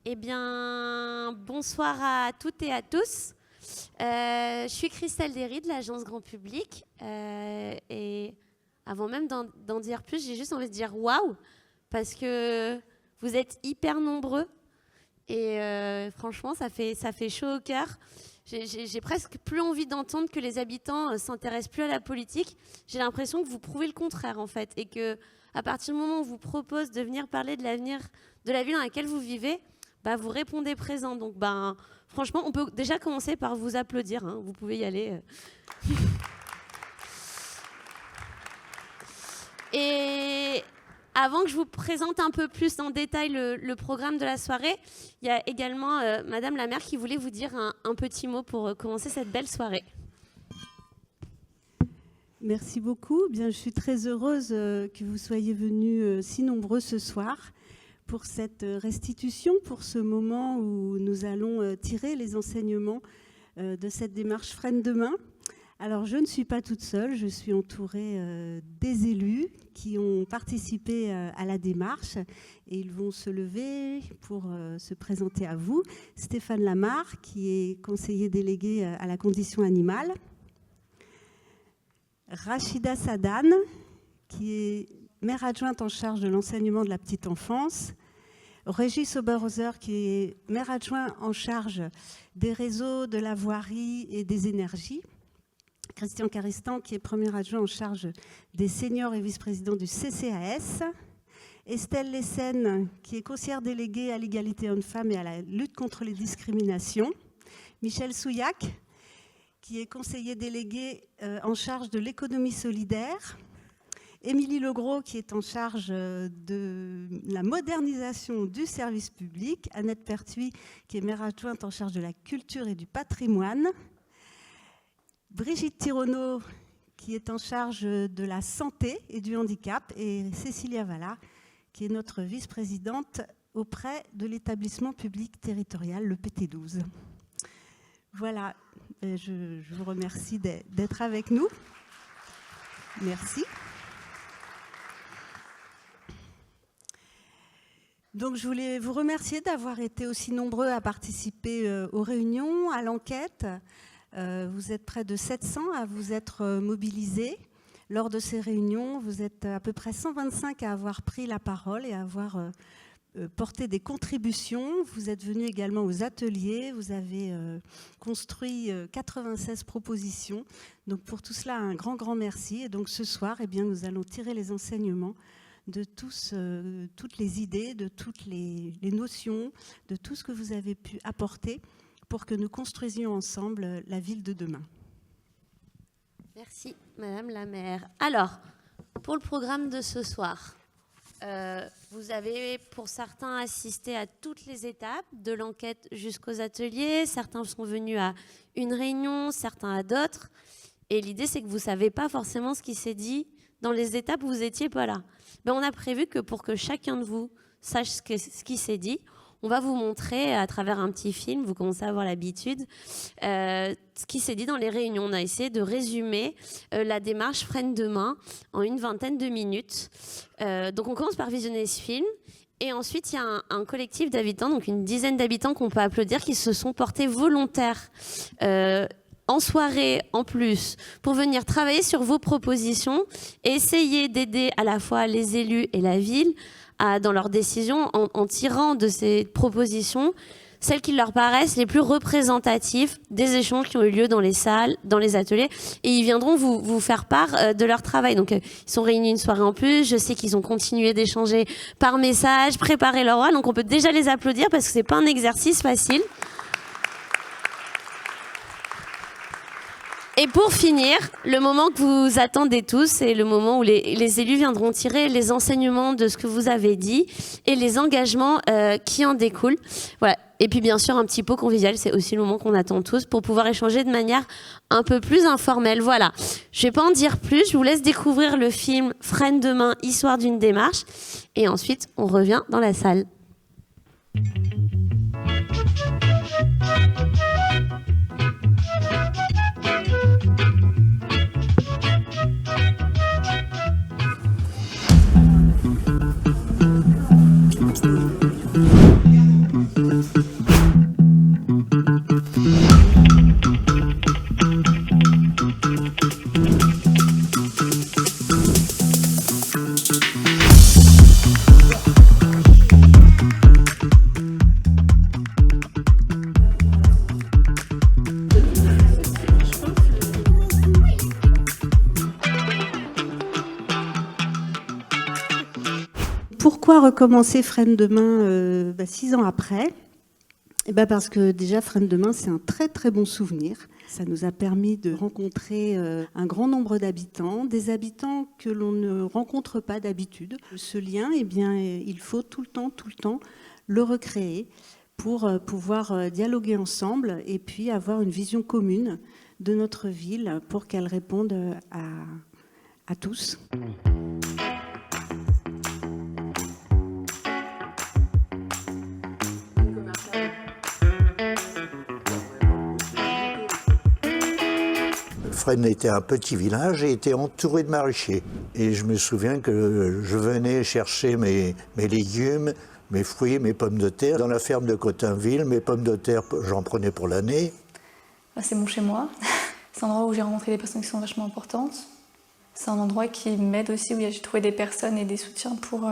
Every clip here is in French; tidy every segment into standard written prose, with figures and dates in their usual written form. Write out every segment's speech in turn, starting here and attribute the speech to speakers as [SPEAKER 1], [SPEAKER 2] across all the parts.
[SPEAKER 1] Eh bien, bonsoir à toutes et à tous. Je suis Christelle Derry de l'agence Grand Public. Et avant même d'en dire plus, j'ai juste envie de dire waouh, parce que vous êtes hyper nombreux. Et franchement, ça fait chaud au cœur. J'ai presque plus envie d'entendre que les habitants s'intéressent plus à la politique. J'ai l'impression que vous prouvez le contraire, en fait. Et qu'à partir du moment où on vous propose de venir parler de l'avenir de la ville dans laquelle vous vivez, vous répondez présent. Donc, franchement, on peut déjà commencer par vous applaudir. Hein. Vous pouvez y aller. Et avant que je vous présente un peu plus en détail le programme de la soirée, il y a également Madame la maire qui voulait vous dire un petit mot pour commencer cette belle soirée.
[SPEAKER 2] Merci beaucoup. Bien, je suis très heureuse que vous soyez venus si nombreux ce soir pour cette restitution, pour ce moment où nous allons tirer les enseignements de cette démarche Freine Demain. Alors, je ne suis pas toute seule, je suis entourée des élus qui ont participé à la démarche et ils vont se lever pour se présenter à vous. Stéphane Lamarre, qui est conseiller délégué à la condition animale. Rachida Sadane, qui est maire adjointe en charge de l'enseignement de la petite enfance. Régis Oberhauser, qui est maire adjoint en charge des réseaux, de la voirie et des énergies. Christian Caristan, qui est premier adjoint en charge des seniors et vice-président du CCAS. Estelle Lessène, qui est conseillère déléguée à l'égalité hommes-femmes et à la lutte contre les discriminations. Michel Souillac, qui est conseiller délégué en charge de l'économie solidaire. Émilie Legros, qui est en charge de la modernisation du service public. Annette Pertuis, qui est maire adjointe en charge de la culture et du patrimoine. Brigitte Thironneau, qui est en charge de la santé et du handicap. Et Cécilia Valla, qui est notre vice-présidente auprès de l'établissement public territorial, le PT12. Voilà, je vous remercie d'être avec nous. Merci. Donc, je voulais vous remercier d'avoir été aussi nombreux à participer aux réunions, à l'enquête. Vous êtes près de 700 à vous être mobilisés lors de ces réunions. Vous êtes à peu près 125 à avoir pris la parole et à avoir porté des contributions. Vous êtes venus également aux ateliers. Vous avez construit 96 propositions. Donc, pour tout cela, un grand merci. Et donc, ce soir, nous allons tirer les enseignements de toutes les idées, de toutes les notions, de tout ce que vous avez pu apporter pour que nous construisions ensemble la ville de demain.
[SPEAKER 1] Merci, Madame la maire. Alors, pour le programme de ce soir, vous avez pour certains assisté à toutes les étapes, de l'enquête jusqu'aux ateliers. Certains sont venus à une réunion, certains à d'autres. Et l'idée, c'est que vous ne savez pas forcément ce qui s'est dit dans les étapes où vous n'étiez pas là. Mais on a prévu que pour que chacun de vous sache ce qui s'est dit, on va vous montrer à travers un petit film, vous commencez à avoir l'habitude, ce qui s'est dit dans les réunions. On a essayé de résumer la démarche Freine Demain en une vingtaine de minutes. Donc on commence par visionner ce film. Et ensuite, il y a un collectif d'habitants, donc une dizaine d'habitants qu'on peut applaudir, qui se sont portés volontaires en soirée en plus, pour venir travailler sur vos propositions et essayer d'aider à la fois les élus et la ville dans leurs décisions en tirant de ces propositions celles qui leur paraissent les plus représentatives des échanges qui ont eu lieu dans les salles, dans les ateliers. Et ils viendront vous faire part de leur travail. Donc, ils sont réunis une soirée en plus. Je sais qu'ils ont continué d'échanger par message, préparer leur oral. Donc, on peut déjà les applaudir parce que c'est pas un exercice facile. Et pour finir, le moment que vous attendez tous, c'est le moment où les élus viendront tirer les enseignements de ce que vous avez dit et les engagements qui en découlent. Voilà. Et puis bien sûr, un petit pot convivial, c'est aussi le moment qu'on attend tous pour pouvoir échanger de manière un peu plus informelle. Voilà. Je vais pas en dire plus, je vous laisse découvrir le film Freine Demain, histoire d'une démarche. Et ensuite, on revient dans la salle.
[SPEAKER 2] recommencer Fresnes demain 6 ans après? Parce que déjà, Fresnes demain, c'est un très très bon souvenir. Ça nous a permis de rencontrer un grand nombre d'habitants, des habitants que l'on ne rencontre pas d'habitude. Ce lien, il faut tout le temps le recréer pour pouvoir dialoguer ensemble et puis avoir une vision commune de notre ville pour qu'elle réponde à tous.
[SPEAKER 3] Fresnes était un petit village et était entouré de maraîchers. Et je me souviens que je venais chercher mes légumes, mes fruits, mes pommes de terre. Dans la ferme de Cotainville, mes pommes de terre, j'en prenais pour l'année.
[SPEAKER 4] C'est mon chez-moi. C'est un endroit où j'ai rencontré des personnes qui sont vachement importantes. C'est un endroit qui m'aide aussi, où j'ai trouvé des personnes et des soutiens pour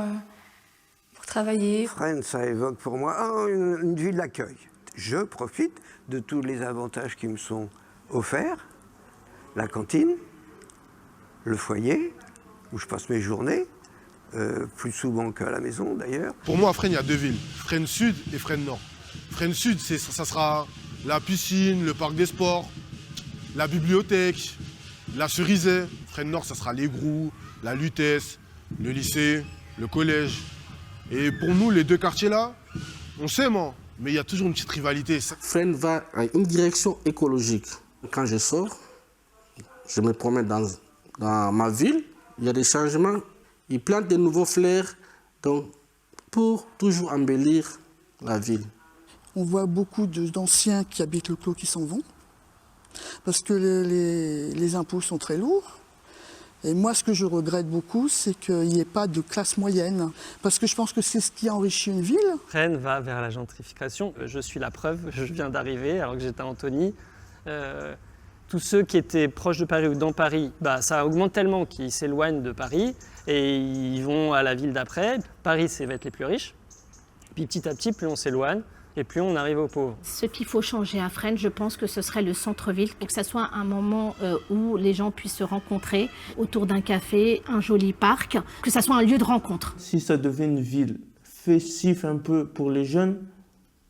[SPEAKER 4] travailler.
[SPEAKER 5] Fresnes, ça évoque pour moi une ville d'accueil. Je profite de tous les avantages qui me sont offerts. La cantine, le foyer, où je passe mes journées, plus souvent qu'à la maison d'ailleurs.
[SPEAKER 6] Pour moi, à Fresnes, il y a 2 villes, Fresnes Sud et Fresnes Nord. Fresnes Sud, ça sera la piscine, le parc des sports, la bibliothèque, la Cerisay. Fresnes Nord, ça sera l'Égrou, la Lutèce, le lycée, le collège. Et pour nous, les 2 quartiers-là, on s'aime, hein, mais il y a toujours une petite rivalité.
[SPEAKER 7] Fresnes va à une direction écologique. Quand je sors, je me promène dans ma ville, il y a des changements, ils plantent de nouveaux fleurs donc, pour toujours embellir la ville.
[SPEAKER 8] On voit beaucoup d'anciens qui habitent le clos qui s'en vont, parce que les impôts sont très lourds. Et moi, ce que je regrette beaucoup, c'est qu'il n'y ait pas de classe moyenne, parce que je pense que c'est ce qui enrichit une ville.
[SPEAKER 9] Fresnes va vers la gentrification. Je suis la preuve, je viens d'arriver alors que j'étais à Antony. Tous ceux qui étaient proches de Paris ou dans Paris, ça augmente tellement qu'ils s'éloignent de Paris et ils vont à la ville d'après. Paris, ça va être les plus riches. Puis petit à petit, plus on s'éloigne et plus on arrive aux pauvres.
[SPEAKER 10] Ce qu'il faut changer à Fresnes, je pense que ce serait le centre-ville, pour que ça soit un moment où les gens puissent se rencontrer autour d'un café, un joli parc, que ça soit un lieu de rencontre.
[SPEAKER 11] Si ça devient une ville festive un peu pour les jeunes,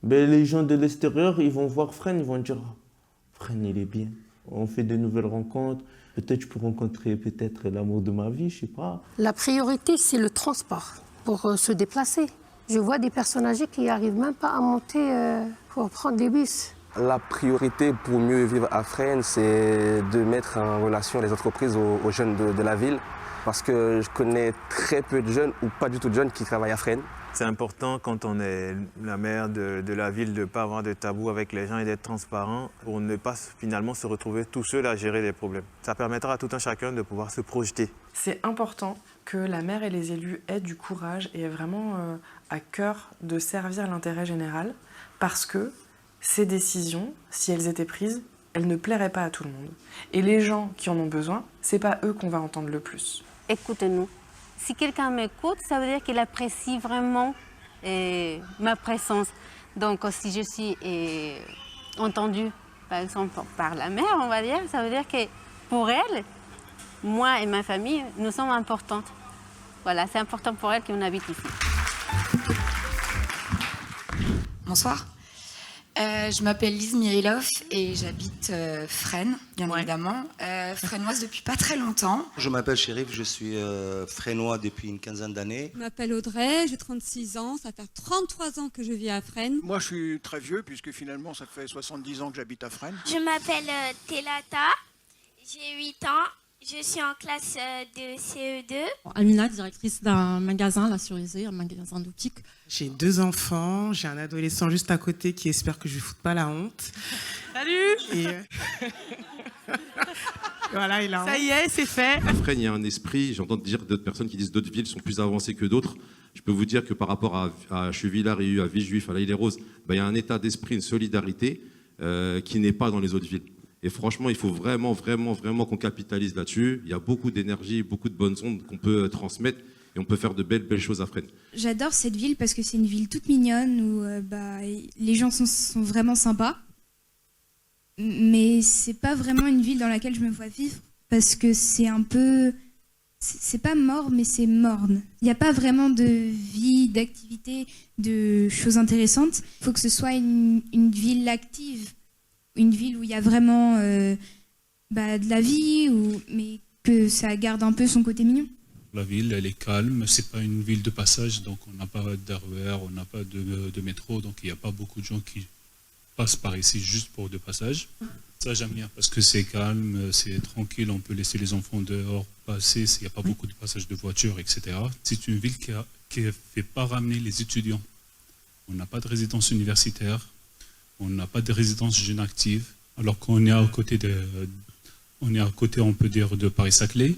[SPEAKER 11] les gens de l'extérieur, ils vont voir Fresnes, ils vont dire « Fresnes, il est bien ». On fait de nouvelles rencontres. Peut-être je peux rencontrer l'amour de ma vie, je sais pas.
[SPEAKER 12] La priorité, c'est le transport pour se déplacer. Je vois des personnes âgées qui n'arrivent même pas à monter pour prendre des bus.
[SPEAKER 13] La priorité pour mieux vivre à Fresnes, c'est de mettre en relation les entreprises aux jeunes de la ville. Parce que je connais très peu de jeunes ou pas du tout de jeunes qui travaillent à Fresnes.
[SPEAKER 14] C'est important quand on est la maire de la ville de ne pas avoir de tabou avec les gens et d'être transparent pour ne pas finalement se retrouver tout seul à gérer les problèmes. Ça permettra à tout un chacun de pouvoir se projeter.
[SPEAKER 15] C'est important que la maire et les élus aient du courage et aient vraiment à cœur de servir l'intérêt général parce que ces décisions, si elles étaient prises, elles ne plairaient pas à tout le monde. Et les gens qui en ont besoin, c'est pas eux qu'on va entendre le plus.
[SPEAKER 16] Écoutez-nous. Si quelqu'un m'écoute, ça veut dire qu'il apprécie vraiment ma présence. Donc, si je suis entendue, par exemple, par la mère, on va dire, ça veut dire que pour elle, moi et ma famille, nous sommes importantes. Voilà, c'est important pour elle qu'on habite ici.
[SPEAKER 17] Bonsoir. Je m'appelle Lise Mirilov et j'habite Fresnes, bien évidemment. Fresnoise depuis pas très longtemps.
[SPEAKER 18] Je m'appelle Chérif, je suis fresnois depuis une quinzaine d'années.
[SPEAKER 19] Je m'appelle Audrey, j'ai 36 ans, ça fait 33 ans que je vis à Fresnes.
[SPEAKER 20] Moi je suis très vieux puisque finalement ça fait 70 ans que j'habite à Fresnes.
[SPEAKER 21] Je m'appelle Telata, j'ai 8 ans. Je suis en classe de CE2.
[SPEAKER 22] Amina, directrice d'un magasin, la Cerisay, un magasin d'optique.
[SPEAKER 23] J'ai 2 enfants, j'ai un adolescent juste à côté qui espère que je ne lui foute pas la honte.
[SPEAKER 24] Salut.
[SPEAKER 23] Et voilà, il a honte.
[SPEAKER 24] Ça y est, c'est fait.
[SPEAKER 25] À Fresnes, il y a un esprit, j'entends dire d'autres personnes qui disent d'autres villes sont plus avancées que d'autres. Je peux vous dire que par rapport à Chevillard-Réu, à Villejuif, à l'Île-et-Roses, il y a un état d'esprit, une solidarité qui n'est pas dans les autres villes. Et franchement, il faut vraiment qu'on capitalise là-dessus. Il y a beaucoup d'énergie, beaucoup de bonnes ondes qu'on peut transmettre et on peut faire de belles choses à Fresnes.
[SPEAKER 26] J'adore cette ville parce que c'est une ville toute mignonne où les gens sont vraiment sympas. Mais c'est pas vraiment une ville dans laquelle je me vois vivre parce que c'est un peu c'est pas mort, mais c'est morne. Il n'y a pas vraiment de vie, d'activité, de choses intéressantes. Il faut que ce soit une ville active, une ville où il y a vraiment de la vie, mais que ça garde un peu son côté mignon.
[SPEAKER 1] La ville, elle est calme, c'est pas une ville de passage, donc on n'a pas d'RER, on n'a pas de métro, donc il n'y a pas beaucoup de gens qui passent par ici juste pour de passage. Ça, j'aime bien parce que c'est calme, c'est tranquille, on peut laisser les enfants dehors passer, il n'y a pas beaucoup de passages de voitures, etc. C'est une ville qui ne fait pas ramener les étudiants. On n'a pas de résidence universitaire, on n'a pas de résidence jeune active, alors qu'on est à côté on peut dire, de Paris-Saclay.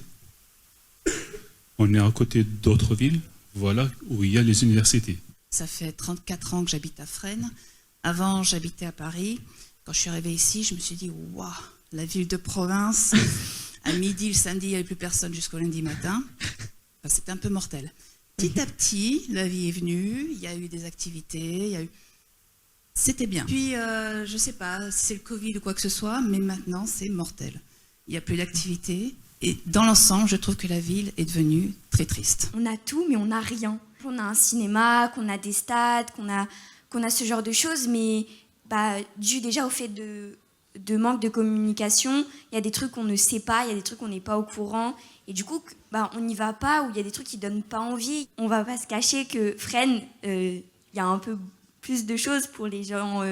[SPEAKER 1] On est à côté d'autres villes, voilà, où il y a les universités.
[SPEAKER 2] Ça fait 34 ans que j'habite à Fresnes. Avant, j'habitais à Paris. Quand je suis arrivée ici, je me suis dit, waouh, la ville de province. À midi, le samedi, il n'y avait plus personne jusqu'au lundi matin. Enfin, c'était un peu mortel. Petit à petit, la vie est venue, il y a eu des activités, C'était bien. Puis, je ne sais pas si c'est le Covid ou quoi que ce soit, mais maintenant, c'est mortel. Il n'y a plus d'activité. Et dans l'ensemble, je trouve que la ville est devenue très triste.
[SPEAKER 3] On a tout, mais on n'a rien. On a un cinéma, qu'on a des stades, qu'on a ce genre de choses, mais dû déjà au fait de manque de communication, il y a des trucs qu'on ne sait pas, il y a des trucs qu'on n'est pas au courant, et du coup, on n'y va pas, ou il y a des trucs qui ne donnent pas envie. On ne va pas se cacher que Fresnes, il y a un peu plus de choses pour les gens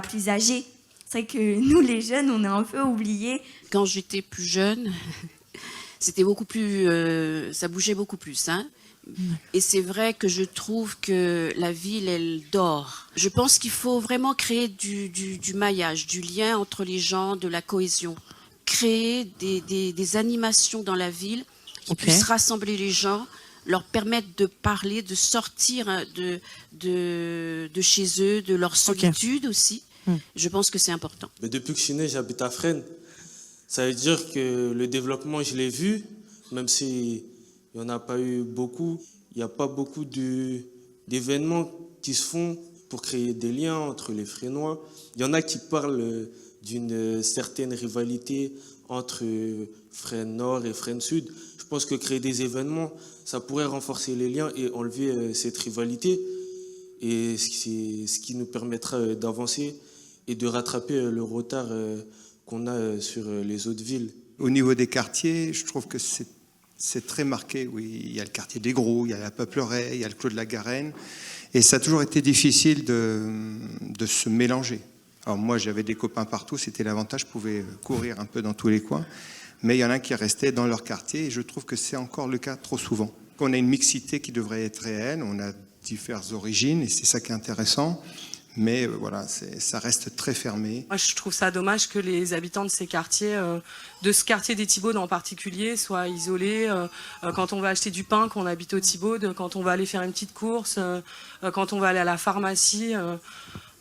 [SPEAKER 3] plus âgés. C'est vrai que nous, les jeunes, on est un peu oubliés.
[SPEAKER 4] Quand j'étais plus jeune, c'était beaucoup plus, ça bougeait beaucoup plus. Hein. Et c'est vrai que je trouve que la ville, elle dort. Je pense qu'il faut vraiment créer du maillage, du lien entre les gens, de la cohésion. Créer des animations dans la ville qui puissent rassembler les gens, leur permettre de parler, de sortir de chez eux, de leur solitude aussi. Je pense que c'est important.
[SPEAKER 11] Mais depuis que je suis né, j'habite à Fresnes. Ça veut dire que le développement, je l'ai vu, même s'il n'y en a pas eu beaucoup. Il n'y a pas beaucoup d'événements qui se font pour créer des liens entre les Fresnois. Il y en a qui parlent d'une certaine rivalité entre Fresnes Nord et Fresnes Sud. Je pense que créer des événements, ça pourrait renforcer les liens et enlever cette rivalité. Et c'est ce qui nous permettra d'avancer et de rattraper le retard qu'on a sur les autres villes.
[SPEAKER 5] Au niveau des quartiers, je trouve que c'est très marqué. Oui, il y a le quartier des Gros, il y a la Peupleraie, il y a le Clos de la Garenne. Et ça a toujours été difficile de se mélanger. Alors moi, j'avais des copains partout, c'était l'avantage, je pouvais courir un peu dans tous les coins. Mais il y en a qui restaient dans leur quartier et je trouve que c'est encore le cas trop souvent. On a une mixité qui devrait être réelle, on a diverses origines et c'est ça qui est intéressant. Mais voilà, ça reste très fermé.
[SPEAKER 15] Moi, je trouve ça dommage que les habitants de ces quartiers, de ce quartier des Thibaudes en particulier, soient isolés. Quand on va acheter du pain, qu'on habite aux Thibaudes, quand on va aller faire une petite course, quand on va aller à la pharmacie.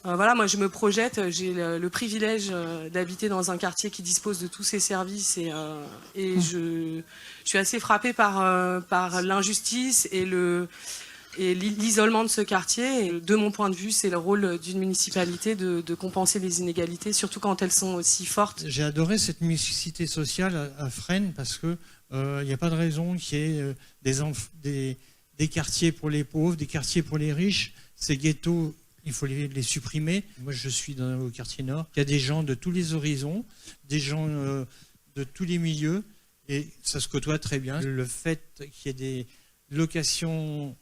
[SPEAKER 15] Voilà, moi je me projette, j'ai le privilège d'habiter dans un quartier qui dispose de tous ces services et je suis assez frappée par l'injustice et l'isolement de ce quartier. Et de mon point de vue, c'est le rôle d'une municipalité de compenser les inégalités, surtout quand elles sont aussi fortes.
[SPEAKER 6] J'ai adoré cette mixité sociale à Fresnes parce que il n'y a pas de raison qu'il y ait des quartiers pour les pauvres, des quartiers pour les riches. Ces ghettos, il faut les supprimer. Moi, je suis au quartier Nord. Il y a des gens de tous les horizons, des gens de tous les milieux, et ça se côtoie très bien. Le fait qu'il y ait des locations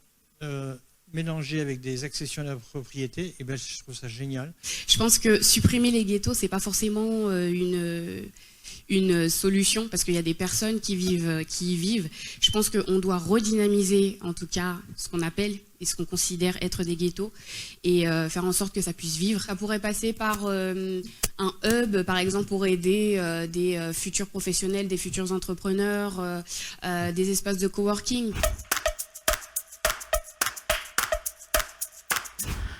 [SPEAKER 6] mélangées avec des accessions à la propriété, eh ben, je trouve ça génial.
[SPEAKER 27] Je pense que supprimer les ghettos, c'est pas forcément une solution, parce qu'il y a des personnes qui y vivent. Je pense qu'on doit redynamiser, en tout cas, ce qu'on appelle et ce qu'on considère être des ghettos, et faire en sorte que ça puisse vivre. Ça pourrait passer par un hub, par exemple, pour aider des futurs professionnels, des futurs entrepreneurs, des espaces de coworking.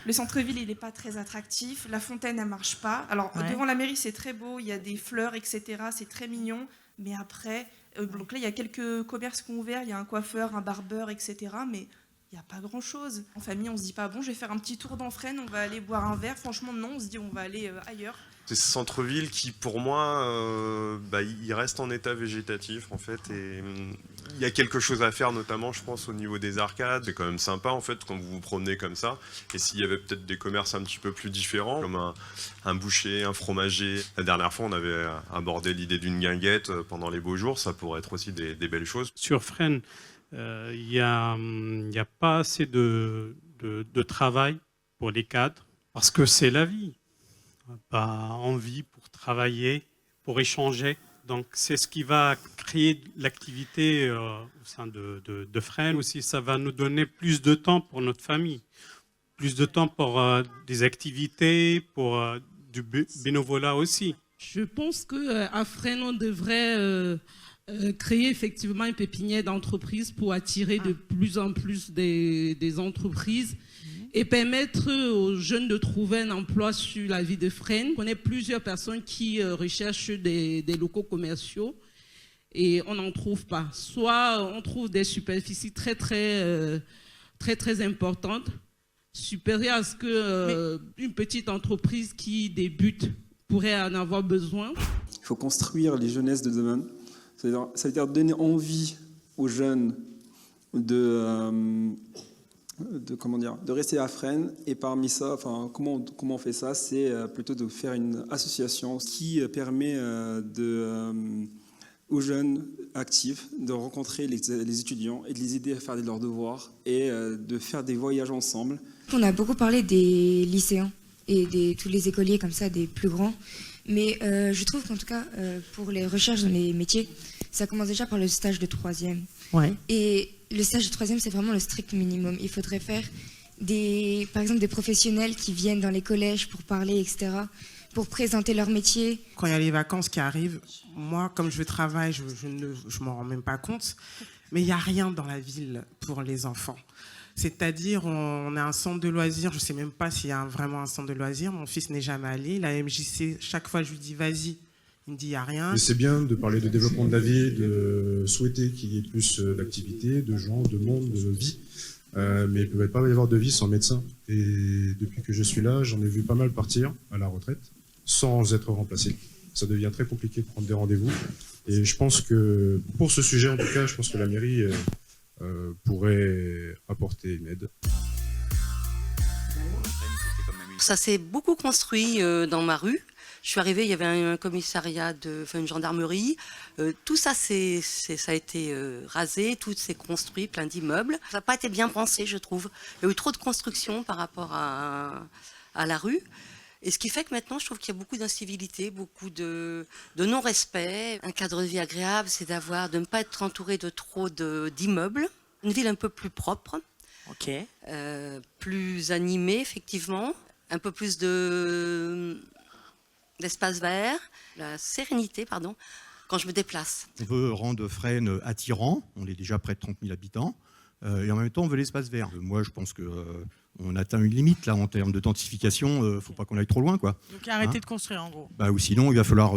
[SPEAKER 28] Le centre-ville, il n'est pas très attractif. La fontaine, elle ne marche pas. Alors, devant la mairie, c'est très beau. Il y a des fleurs, etc. C'est très mignon. Mais après, donc là, il y a quelques commerces qui ont ouvert. Il y a un coiffeur, un barbeur, etc. Mais il il n'y a pas grand-chose. En famille, on ne se dit pas, bon, je vais faire un petit tour dans Fresnes, on va aller boire un verre. Franchement, non, on se dit, on va aller ailleurs.
[SPEAKER 7] C'est ce centre-ville qui, pour moi, il reste en état végétatif, en fait. Et il y a quelque chose à faire, notamment, je pense, au niveau des arcades. C'est quand même sympa, en fait, quand vous vous promenez comme ça. Et s'il y avait peut-être des commerces un petit peu plus différents, comme un boucher, un fromager. La dernière fois, on avait abordé l'idée d'une guinguette pendant les beaux jours. Ça pourrait être aussi des belles choses.
[SPEAKER 8] Sur Fresnes, il n'y a pas assez de travail pour les cadres, parce que c'est la vie. Pas envie pour travailler, pour échanger. Donc c'est ce qui va créer l'activité au sein de Fresnes aussi. Ça va nous donner plus de temps pour notre famille, plus de temps pour des activités, pour du bénévolat aussi.
[SPEAKER 24] Je pense qu'à Fresnes, on devrait créer effectivement une pépinière d'entreprises pour attirer de plus en plus des entreprises et permettre aux jeunes de trouver un emploi sur la ville de Fresnes. On connaît plusieurs personnes qui recherchent des locaux commerciaux et on n'en trouve pas. Soit on trouve des superficies très importantes, supérieures à ce qu'une petite entreprise qui débute pourrait en avoir besoin.
[SPEAKER 9] Il faut construire les jeunesses de demain. Ça veut dire donner envie aux jeunes de rester à Fresnes. Et parmi ça, comment on fait ça? C'est plutôt de faire une association qui permet aux jeunes actifs de rencontrer les étudiants et de les aider à faire leurs devoirs et de faire des voyages ensemble.
[SPEAKER 10] On a beaucoup parlé des lycéens et tous les écoliers comme ça, des plus grands. Mais je trouve qu'en tout cas, pour les recherches dans les métiers, ça commence déjà par le stage de 3e.
[SPEAKER 24] Ouais.
[SPEAKER 10] Et le stage de 3e, c'est vraiment le strict minimum. Il faudrait faire par exemple des professionnels qui viennent dans les collèges pour parler, etc., pour présenter leur métier.
[SPEAKER 23] Quand il y a les vacances qui arrivent, moi, comme je travaille, je m'en rends même pas compte, mais il n'y a rien dans la ville pour les enfants. C'est-à-dire, on a un centre de loisirs, je ne sais même pas s'il y a vraiment un centre de loisirs, mon fils n'est jamais allé. La MJC, chaque fois je lui dis vas-y, il me dit il n'y a rien.
[SPEAKER 12] Mais c'est bien de parler de développement de la ville, de souhaiter qu'il y ait plus d'activités, de gens, de monde, de vie. Mais il ne peut pas y avoir de vie sans médecin. Et depuis que je suis là, j'en ai vu pas mal partir à la retraite sans être remplacé. Ça devient très compliqué de prendre des rendez-vous. Et je pense que, pour ce sujet en tout cas, je pense que la mairie pourrait apporter une aide.
[SPEAKER 13] Ça s'est beaucoup construit dans ma rue. Je suis arrivée, il y avait un commissariat, une gendarmerie. Tout ça, ça a été rasé, tout s'est construit, plein d'immeubles. Ça n'a pas été bien pensé, je trouve. Il y a eu trop de construction par rapport à la rue. Et ce qui fait que maintenant, je trouve qu'il y a beaucoup d'incivilité, beaucoup de non-respect. Un cadre de vie agréable, c'est de ne pas être entouré de trop d'immeubles. Une ville un peu plus propre, plus animée, effectivement. Un peu plus d'espace vert, la sérénité, quand je me déplace.
[SPEAKER 14] On veut rendre Fresnes attirant, on est déjà près de 30 000 habitants, et en même temps on veut l'espace vert. Moi je pense qu'on atteint une limite là en termes de densification, il ne faut pas qu'on aille trop loin, quoi.
[SPEAKER 24] Donc arrêtez de construire en gros.
[SPEAKER 14] Ou sinon il va falloir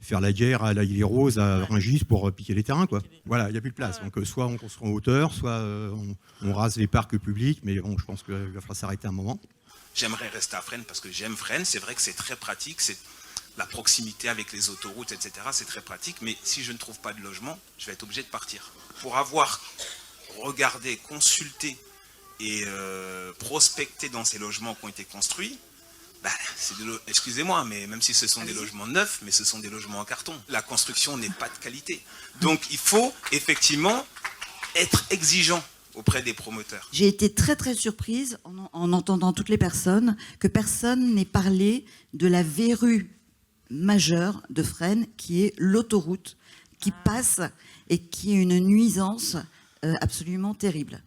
[SPEAKER 14] faire la guerre à la Île-et-Rose, à Rungis pour piquer les terrains, quoi. Voilà, il n'y a plus de place. Donc soit on construit en hauteur, soit on rase les parcs publics, mais bon, je pense qu'il va falloir s'arrêter un moment.
[SPEAKER 16] J'aimerais rester à Fresnes parce que j'aime Fresnes. C'est vrai que c'est très pratique, c'est la proximité avec les autoroutes, etc. C'est très pratique. Mais si je ne trouve pas de logement, je vais être obligé de partir. Pour avoir regardé, consulté et prospecté dans ces logements qui ont été construits, excusez-moi, mais même si ce sont des logements neufs, mais ce sont des logements en carton. La construction n'est pas de qualité. Donc il faut effectivement être exigeant auprès des promoteurs.
[SPEAKER 29] J'ai été très très surprise en entendant toutes les personnes que personne n'ait parlé de la verrue majeure de Fresnes qui est l'autoroute qui passe et qui est une nuisance absolument terrible.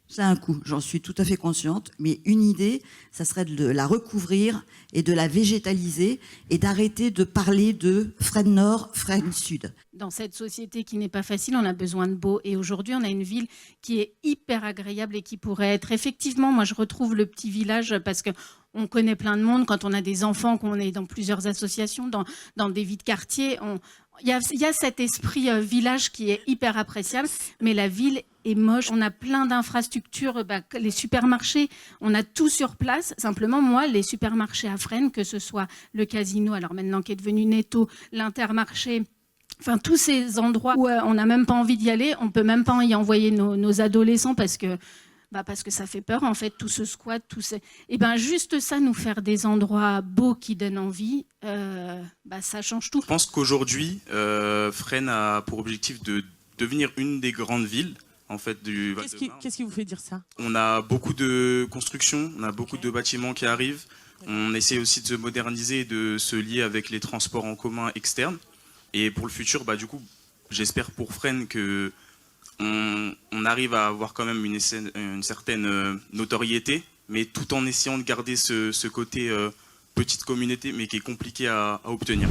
[SPEAKER 29] Ça a un coût, j'en suis tout à fait consciente, mais une idée, ça serait de la recouvrir et de la végétaliser et d'arrêter de parler de Fresnes Nord, Fresnes Sud.
[SPEAKER 30] Dans cette société qui n'est pas facile, on a besoin de beau. Et aujourd'hui, on a une ville qui est hyper agréable et qui pourrait être effectivement, moi je retrouve le petit village parce que on connaît plein de monde. Quand on a des enfants, qu'on est dans plusieurs associations, dans des vies de quartier, Il y a cet esprit village qui est hyper appréciable, mais la ville est moche. On a plein d'infrastructures, les supermarchés, on a tout sur place. Simplement, moi, les supermarchés à Fresnes, que ce soit le casino, alors maintenant qui est devenu Netto, l'Intermarché, enfin tous ces endroits où on n'a même pas envie d'y aller, on peut même pas y envoyer nos adolescents parce que ça fait peur, en fait, tout ce squat, Et juste ça, nous faire des endroits beaux qui donnent envie, ça change tout.
[SPEAKER 1] Je pense qu'aujourd'hui, Fresnes a pour objectif de devenir une des grandes villes, en fait, du Val-de-Marne.
[SPEAKER 2] Qu'est-ce qui vous fait dire ça?
[SPEAKER 1] On a beaucoup de constructions, on a beaucoup de bâtiments qui arrivent. On essaie aussi de se moderniser et de se lier avec les transports en commun externes. Et pour le futur, du coup, j'espère pour Fresnes que on arrive à avoir quand même une certaine notoriété, mais tout en essayant de garder ce côté petite communauté, mais qui est compliqué à obtenir.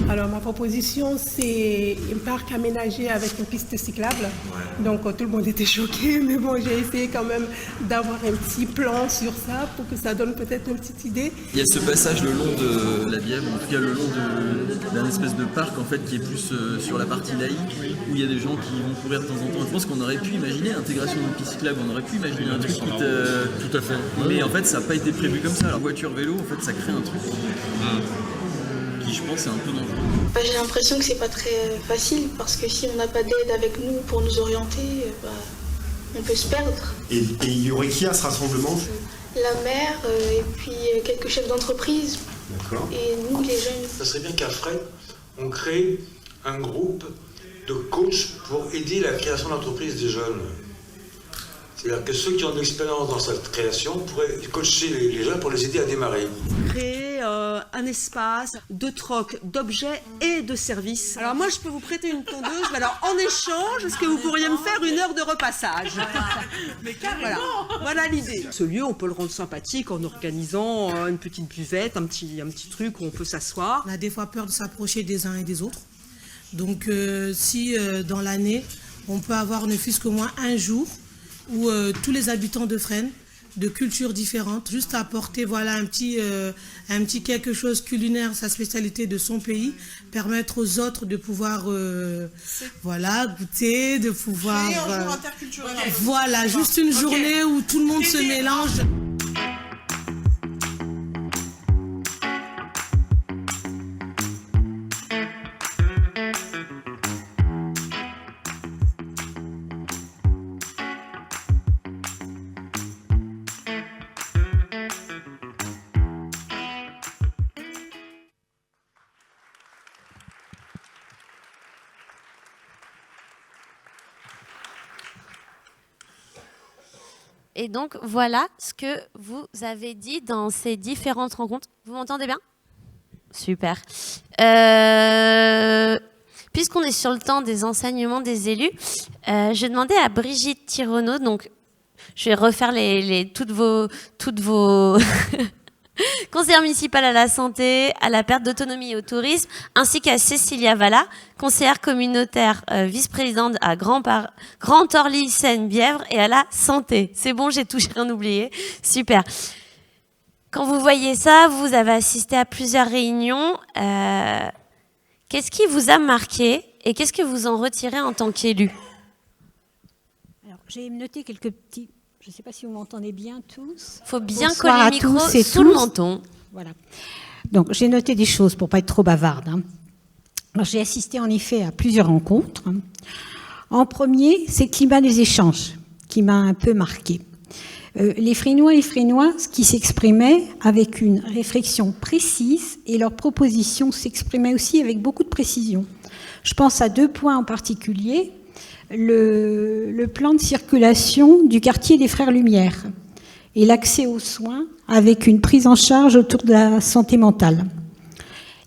[SPEAKER 17] Alors ma proposition, c'est un parc aménagé avec une piste cyclable. Ouais. Donc tout le monde était choqué, mais bon, j'ai essayé quand même d'avoir un petit plan sur ça pour que ça donne peut-être une petite idée.
[SPEAKER 18] Il y a ce passage le long de la Bièvre, en tout cas le long d'un espèce de parc en fait qui est plus sur la partie laïque, où il y a des gens qui vont courir de temps en temps. Je pense qu'on aurait pu imaginer l'intégration d'une piste cyclable, on aurait pu imaginer un truc tout à fait. Mais en fait ça n'a pas été prévu comme ça. Alors voiture, vélo, en fait ça crée un truc qui je pense est un peu dangereux.
[SPEAKER 19] J'ai l'impression que c'est pas très facile parce que si on n'a pas d'aide avec nous pour nous orienter, on peut se perdre.
[SPEAKER 20] Et il y aurait qui à ce rassemblement?
[SPEAKER 19] La maire et puis quelques chefs d'entreprise.
[SPEAKER 20] D'accord.
[SPEAKER 19] Et nous les jeunes.
[SPEAKER 21] Ça serait bien qu'à Fresnes, on crée un groupe de coachs pour aider la création d'entreprises des jeunes. C'est-à-dire que ceux qui ont de l'expérience dans cette création pourraient coacher les jeunes pour les aider à démarrer.
[SPEAKER 22] Créer un espace de troc d'objets et de services. Alors moi je peux vous prêter une tondeuse, mais alors en échange, est-ce que vous pourriez me faire 1 heure de repassage? Mais carrément. Voilà l'idée. Ce lieu, on peut le rendre sympathique en organisant une petite buvette, un petit truc où on peut s'asseoir.
[SPEAKER 17] On a des fois peur de s'approcher des uns et des autres. Donc si dans l'année, on peut avoir ne fût-ce qu'au moins un jour où tous les habitants de Fresnes, de cultures différentes, juste apporter un petit quelque chose culinaire, sa spécialité de son pays, permettre aux autres de pouvoir goûter, de pouvoir un jour interculturel. Voilà, juste une journée où tout le monde se mélange.
[SPEAKER 25] Et donc, voilà ce que vous avez dit dans ces différentes rencontres. Vous m'entendez bien? Super. Puisqu'on est sur le temps des enseignements des élus, je demandais à Brigitte Thironneau, donc je vais refaire toutes vos conseillère municipale à la santé, à la perte d'autonomie et au tourisme, ainsi qu'à Cécilia Valla, conseillère communautaire, vice-présidente à Grand Orly Seine-Bièvre et à la santé. C'est bon, j'ai rien oublié. Super. Quand vous voyez ça, vous avez assisté à plusieurs réunions. Qu'est-ce qui vous a marqué et qu'est-ce que vous en retirez en tant qu'élu?
[SPEAKER 26] Alors, j'ai noté quelques petits... Je ne sais pas si vous m'entendez bien tous.
[SPEAKER 25] Il faut bien coller le micro sous le menton.
[SPEAKER 26] Voilà. Donc, j'ai noté des choses pour ne pas être trop bavarde. Alors, j'ai assisté en effet à plusieurs rencontres. En premier, c'est le climat des échanges qui m'a un peu marqué. Les Fresnois et Fresnoises qui s'exprimaient avec une réflexion précise et leurs propositions s'exprimaient aussi avec beaucoup de précision. Je pense à 2 points en particulier. Le plan de circulation du quartier des Frères Lumière et l'accès aux soins avec une prise en charge autour de la santé mentale.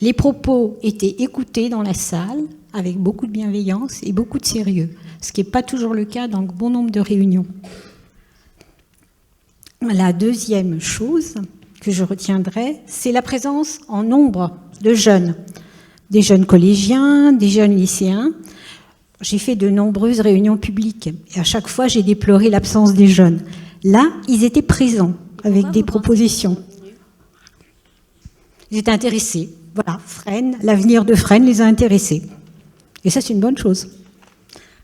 [SPEAKER 26] Les propos étaient écoutés dans la salle avec beaucoup de bienveillance et beaucoup de sérieux, ce qui n'est pas toujours le cas dans bon nombre de réunions. La deuxième chose que je retiendrai, c'est la présence en nombre de jeunes, des jeunes collégiens, des jeunes lycéens. j'ai fait de nombreuses réunions publiques et à chaque fois, j'ai déploré l'absence des jeunes. Là, ils étaient présents avec des propositions. Ils étaient intéressés. Voilà, Fresnes, l'avenir de Fresnes les a intéressés. Et ça, c'est une bonne chose.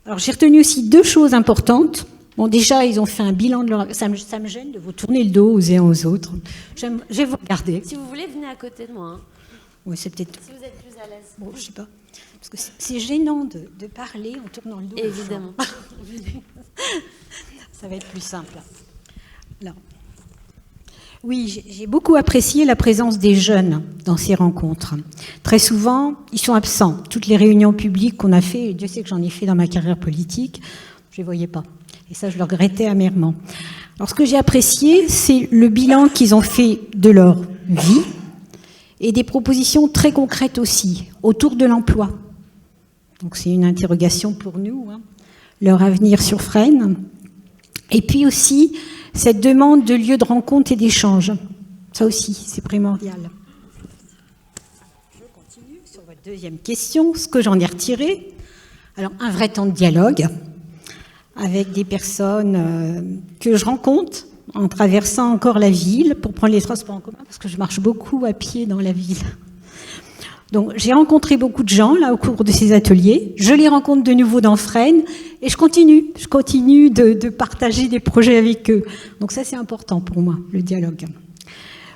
[SPEAKER 26] Alors, j'ai retenu aussi 2 choses importantes. Bon, déjà, ils ont fait un bilan de leur... Ça me gêne de vous tourner le dos aux uns aux autres. Je vais vous regarder.
[SPEAKER 25] Si vous voulez, venez à côté de moi. Hein.
[SPEAKER 26] Oui, c'est peut-être...
[SPEAKER 25] Si vous êtes plus à l'aise.
[SPEAKER 26] Bon, je sais pas. Parce que c'est gênant de parler en tournant le dos.
[SPEAKER 25] Évidemment.
[SPEAKER 26] Ça va être plus simple. Alors, oui, j'ai beaucoup apprécié la présence des jeunes dans ces rencontres. Très souvent, ils sont absents. Toutes les réunions publiques qu'on a fait, et Dieu sait que j'en ai fait dans ma carrière politique, je ne les voyais pas. Et ça, je le regrettais amèrement. Alors, ce que j'ai apprécié, c'est le bilan qu'ils ont fait de leur vie et des propositions très concrètes aussi, autour de l'emploi. Donc, c'est une interrogation pour nous, hein, leur avenir sur Fresnes. Et puis aussi, cette demande de lieux de rencontre et d'échange. Ça aussi, c'est primordial. Je continue sur votre deuxième question, ce que j'en ai retiré. Alors, un vrai temps de dialogue avec des personnes que je rencontre en traversant encore la ville pour prendre les transports en commun, parce que je marche beaucoup à pied dans la ville. Donc, j'ai rencontré beaucoup de gens là au cours de ces ateliers. Je les rencontre de nouveau dans Fresnes et je continue de partager des projets avec eux. Donc ça, c'est important pour moi, le dialogue.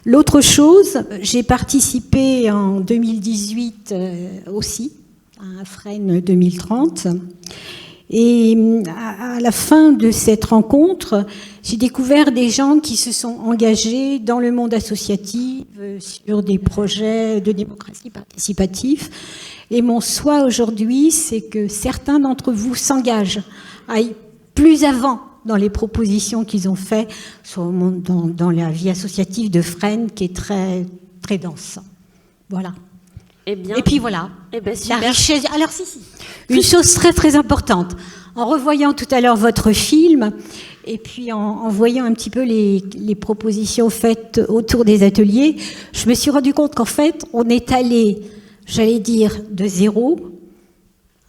[SPEAKER 26] L'autre chose, j'ai participé en 2018 aussi à Fresnes 2030. Et à la fin de cette rencontre, j'ai découvert des gens qui se sont engagés dans le monde associatif sur des projets de démocratie participative. Et mon souhait aujourd'hui, c'est que certains d'entre vous s'engagent, aillent plus avant dans les propositions qu'ils ont faites dans la vie associative de Fresnes, qui est très, très dense. Voilà.
[SPEAKER 25] Eh bien,
[SPEAKER 26] et puis voilà,
[SPEAKER 25] la
[SPEAKER 26] richesse. Alors si, une chose très très importante. En revoyant tout à l'heure votre film, et puis en voyant un petit peu les propositions faites autour des ateliers, je me suis rendu compte qu'en fait, on est allé, j'allais dire, de 0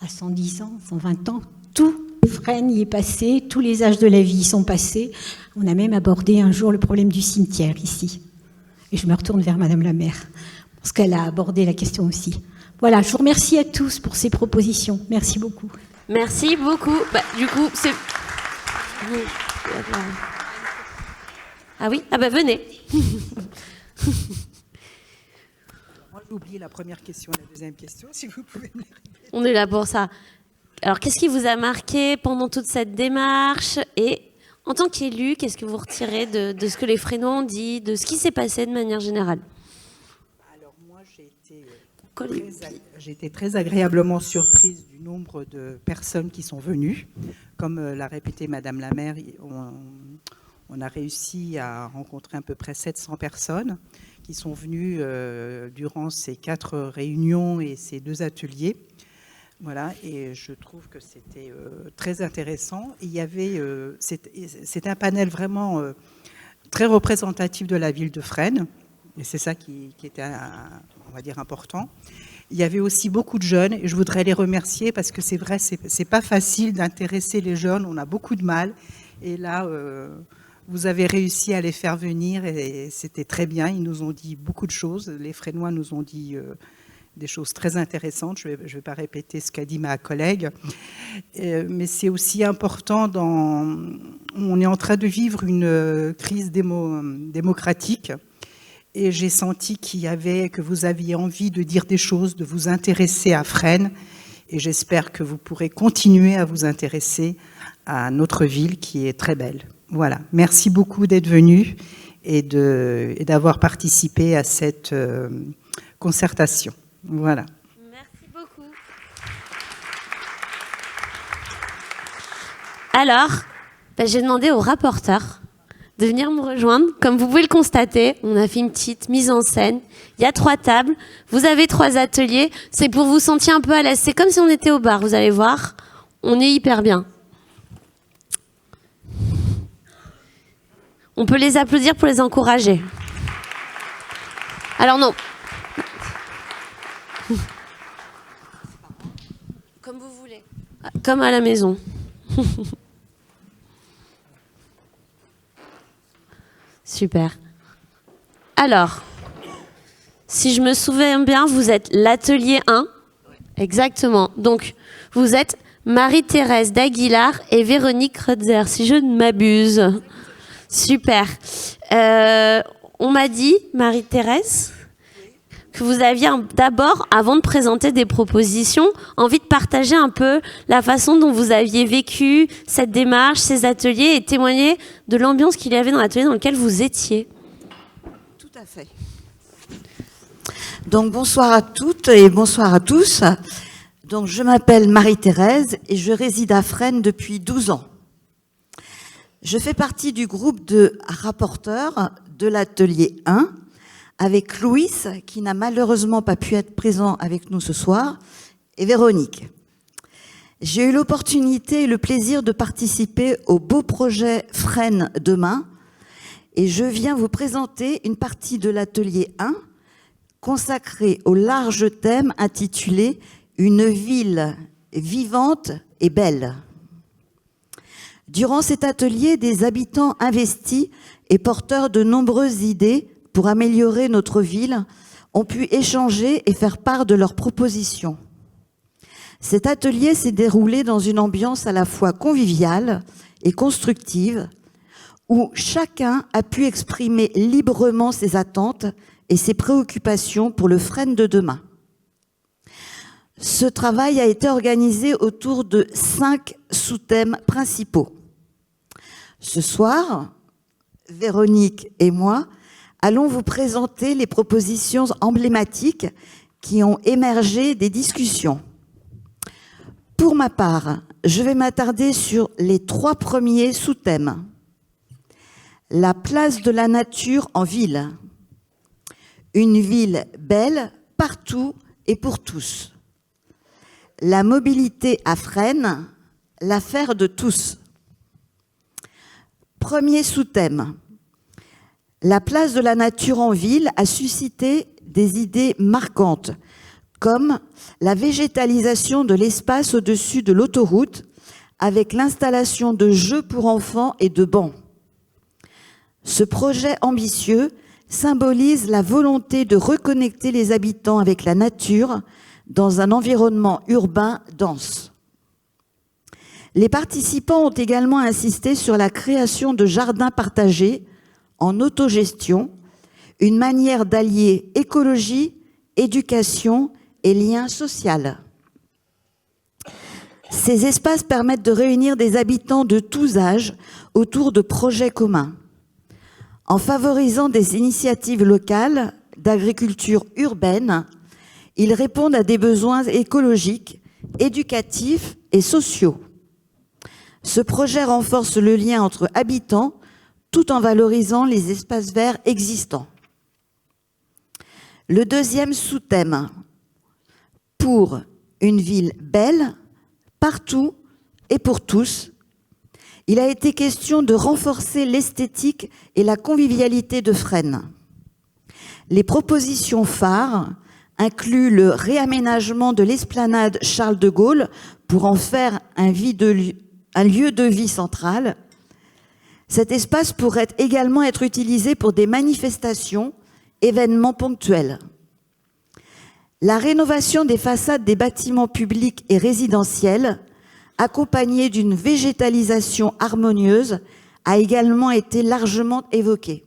[SPEAKER 26] à 110 ans, 120 ans. Tout Fresnes y est passé, tous les âges de la vie y sont passés. On a même abordé un jour le problème du cimetière ici. Et je me retourne vers Madame la maire, parce qu'elle a abordé la question aussi. Voilà, je vous remercie à tous pour ces propositions. Merci beaucoup.
[SPEAKER 25] Merci beaucoup. Bah, du coup, c'est... Ah oui? Ah bah venez.
[SPEAKER 2] Moi, j'ai oublié la première question, la deuxième question, si vous pouvez me les répéter.
[SPEAKER 25] On est là pour ça. Alors, qu'est-ce qui vous a marqué pendant toute cette démarche? Et en tant qu'élu, qu'est-ce que vous retirez de ce que les Fresnois ont dit, de ce qui s'est passé de manière générale?
[SPEAKER 2] J'ai été très agréablement surprise du nombre de personnes qui sont venues. Comme l'a répété Madame la maire, on a réussi à rencontrer à peu près 700 personnes qui sont venues durant ces 4 réunions et ces 2 ateliers. Voilà, et je trouve que c'était très intéressant. Il y avait, c'était un panel vraiment très représentatif de la ville de Fresnes, et c'est ça qui était, on va dire, important. Il y avait aussi beaucoup de jeunes, et je voudrais les remercier parce que c'est vrai, c'est pas facile d'intéresser les jeunes, on a beaucoup de mal, et là, vous avez réussi à les faire venir, et c'était très bien. Ils nous ont dit beaucoup de choses, les Fresnois nous ont dit des choses très intéressantes. Je vais pas répéter ce qu'a dit ma collègue, mais c'est aussi important. On est en train de vivre une crise démocratique, et j'ai senti que vous aviez envie de dire des choses, de vous intéresser à Fresnes, et j'espère que vous pourrez continuer à vous intéresser à notre ville qui est très belle. Voilà. Merci beaucoup d'être venus et d'avoir participé à cette concertation. Voilà.
[SPEAKER 25] Merci beaucoup. Alors, j'ai demandé au rapporteur de venir me rejoindre. Comme vous pouvez le constater, on a fait une petite mise en scène. Il y a 3 tables, vous avez 3 ateliers. C'est pour vous sentir un peu à l'aise. C'est comme si on était au bar, vous allez voir. On est hyper bien. On peut les applaudir pour les encourager. Alors non. Comme vous voulez. comme à la maison. Super. Alors, si je me souviens bien, vous êtes l'atelier 1. Exactement. Donc, vous êtes Marie-Thérèse d'Aguilar et Véronique Kreutzer, si je ne m'abuse. Super. On m'a dit, Marie-Thérèse, que vous aviez d'abord, avant de présenter des propositions, envie de partager un peu la façon dont vous aviez vécu cette démarche, ces ateliers, et témoigner de l'ambiance qu'il y avait dans l'atelier dans lequel vous étiez.
[SPEAKER 29] Tout à fait. Donc bonsoir à toutes et bonsoir à tous. Donc je m'appelle Marie-Thérèse et je réside à Fresnes depuis 12 ans. Je fais partie du groupe de rapporteurs de l'atelier 1 avec Louis, qui n'a malheureusement pas pu être présent avec nous ce soir, et Véronique. J'ai eu l'opportunité et le plaisir de participer au beau projet Fresnes demain, et je viens vous présenter une partie de l'atelier 1 consacrée au large thème intitulé « Une ville vivante et belle ». Durant cet atelier, des habitants investis et porteurs de nombreuses idées pour améliorer notre ville ont pu échanger et faire part de leurs propositions. Cet atelier s'est déroulé dans une ambiance à la fois conviviale et constructive, où chacun a pu exprimer librement ses attentes et ses préoccupations pour le Fresnes de demain. Ce travail a été organisé autour de 5 sous-thèmes principaux. Ce soir, Véronique et moi allons vous présenter les propositions emblématiques qui ont émergé des discussions. Pour ma part, je vais m'attarder sur les 3 premiers sous-thèmes. La place de la nature en ville. Une ville belle partout et pour tous. La mobilité à Fresnes, l'affaire de tous. Premier sous-thème. La place de la nature en ville a suscité des idées marquantes, comme la végétalisation de l'espace au-dessus de l'autoroute, avec l'installation de jeux pour enfants et de bancs. Ce projet ambitieux symbolise la volonté de reconnecter les habitants avec la nature dans un environnement urbain dense. Les participants ont également insisté sur la création de jardins partagés en autogestion, une manière d'allier écologie, éducation et lien social. Ces espaces permettent de réunir des habitants de tous âges autour de projets communs. En favorisant des initiatives locales d'agriculture urbaine, ils répondent à des besoins écologiques, éducatifs et sociaux. Ce projet renforce le lien entre habitants tout en valorisant les espaces verts existants. Le deuxième sous-thème, pour une ville belle, partout et pour tous, il a été question de renforcer l'esthétique et la convivialité de Fresnes. Les propositions phares incluent le réaménagement de l'esplanade Charles de Gaulle pour en faire un lieu de vie central. Cet espace pourrait également être utilisé pour des manifestations, événements ponctuels. La rénovation des façades des bâtiments publics et résidentiels, accompagnée d'une végétalisation harmonieuse, a également été largement évoquée.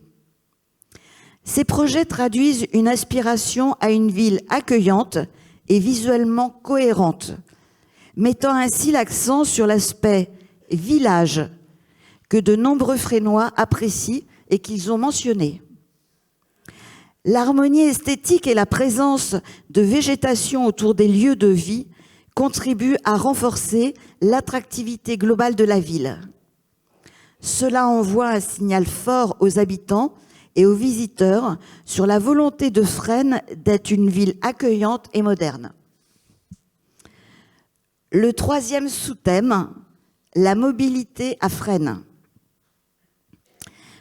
[SPEAKER 29] Ces projets traduisent une aspiration à une ville accueillante et visuellement cohérente, mettant ainsi l'accent sur l'aspect village que de nombreux Fresnois apprécient et qu'ils ont mentionné. L'harmonie esthétique et la présence de végétation autour des lieux de vie contribuent à renforcer l'attractivité globale de la ville. Cela envoie un signal fort aux habitants et aux visiteurs sur la volonté de Fresnes d'être une ville accueillante et moderne. Le troisième sous-thème, la mobilité à Fresnes.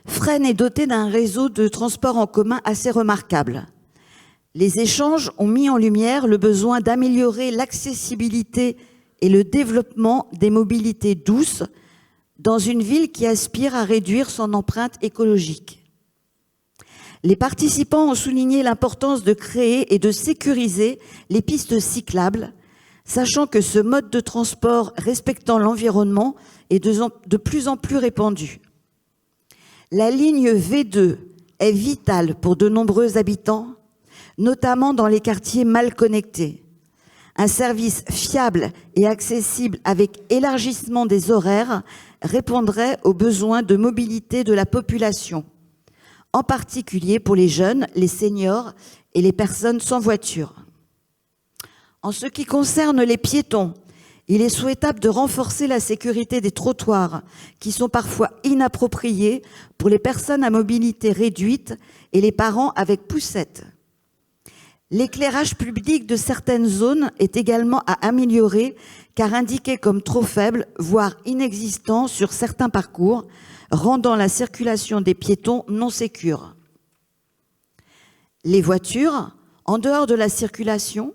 [SPEAKER 29] Fresnes est doté d'un réseau de transport en commun assez remarquable. Les échanges ont mis en lumière le besoin d'améliorer l'accessibilité et le développement des mobilités douces dans une ville qui aspire à réduire son empreinte écologique. Les participants ont souligné l'importance de créer et de sécuriser les pistes cyclables, sachant que ce mode de transport respectant l'environnement est de plus en plus répandu. La ligne V2 est vitale pour de nombreux habitants, notamment dans les quartiers mal connectés. Un service fiable et accessible avec élargissement des horaires répondrait aux besoins de mobilité de la population, en particulier pour les jeunes, les seniors et les personnes sans voiture. En ce qui concerne les piétons, il est souhaitable de renforcer la sécurité des trottoirs, qui sont parfois inappropriés pour les personnes à mobilité réduite et les parents avec poussette. L'éclairage public de certaines zones est également à améliorer, car indiqué comme trop faible, voire inexistant sur certains parcours, rendant la circulation des piétons non sécure. Les voitures, en dehors de la circulation,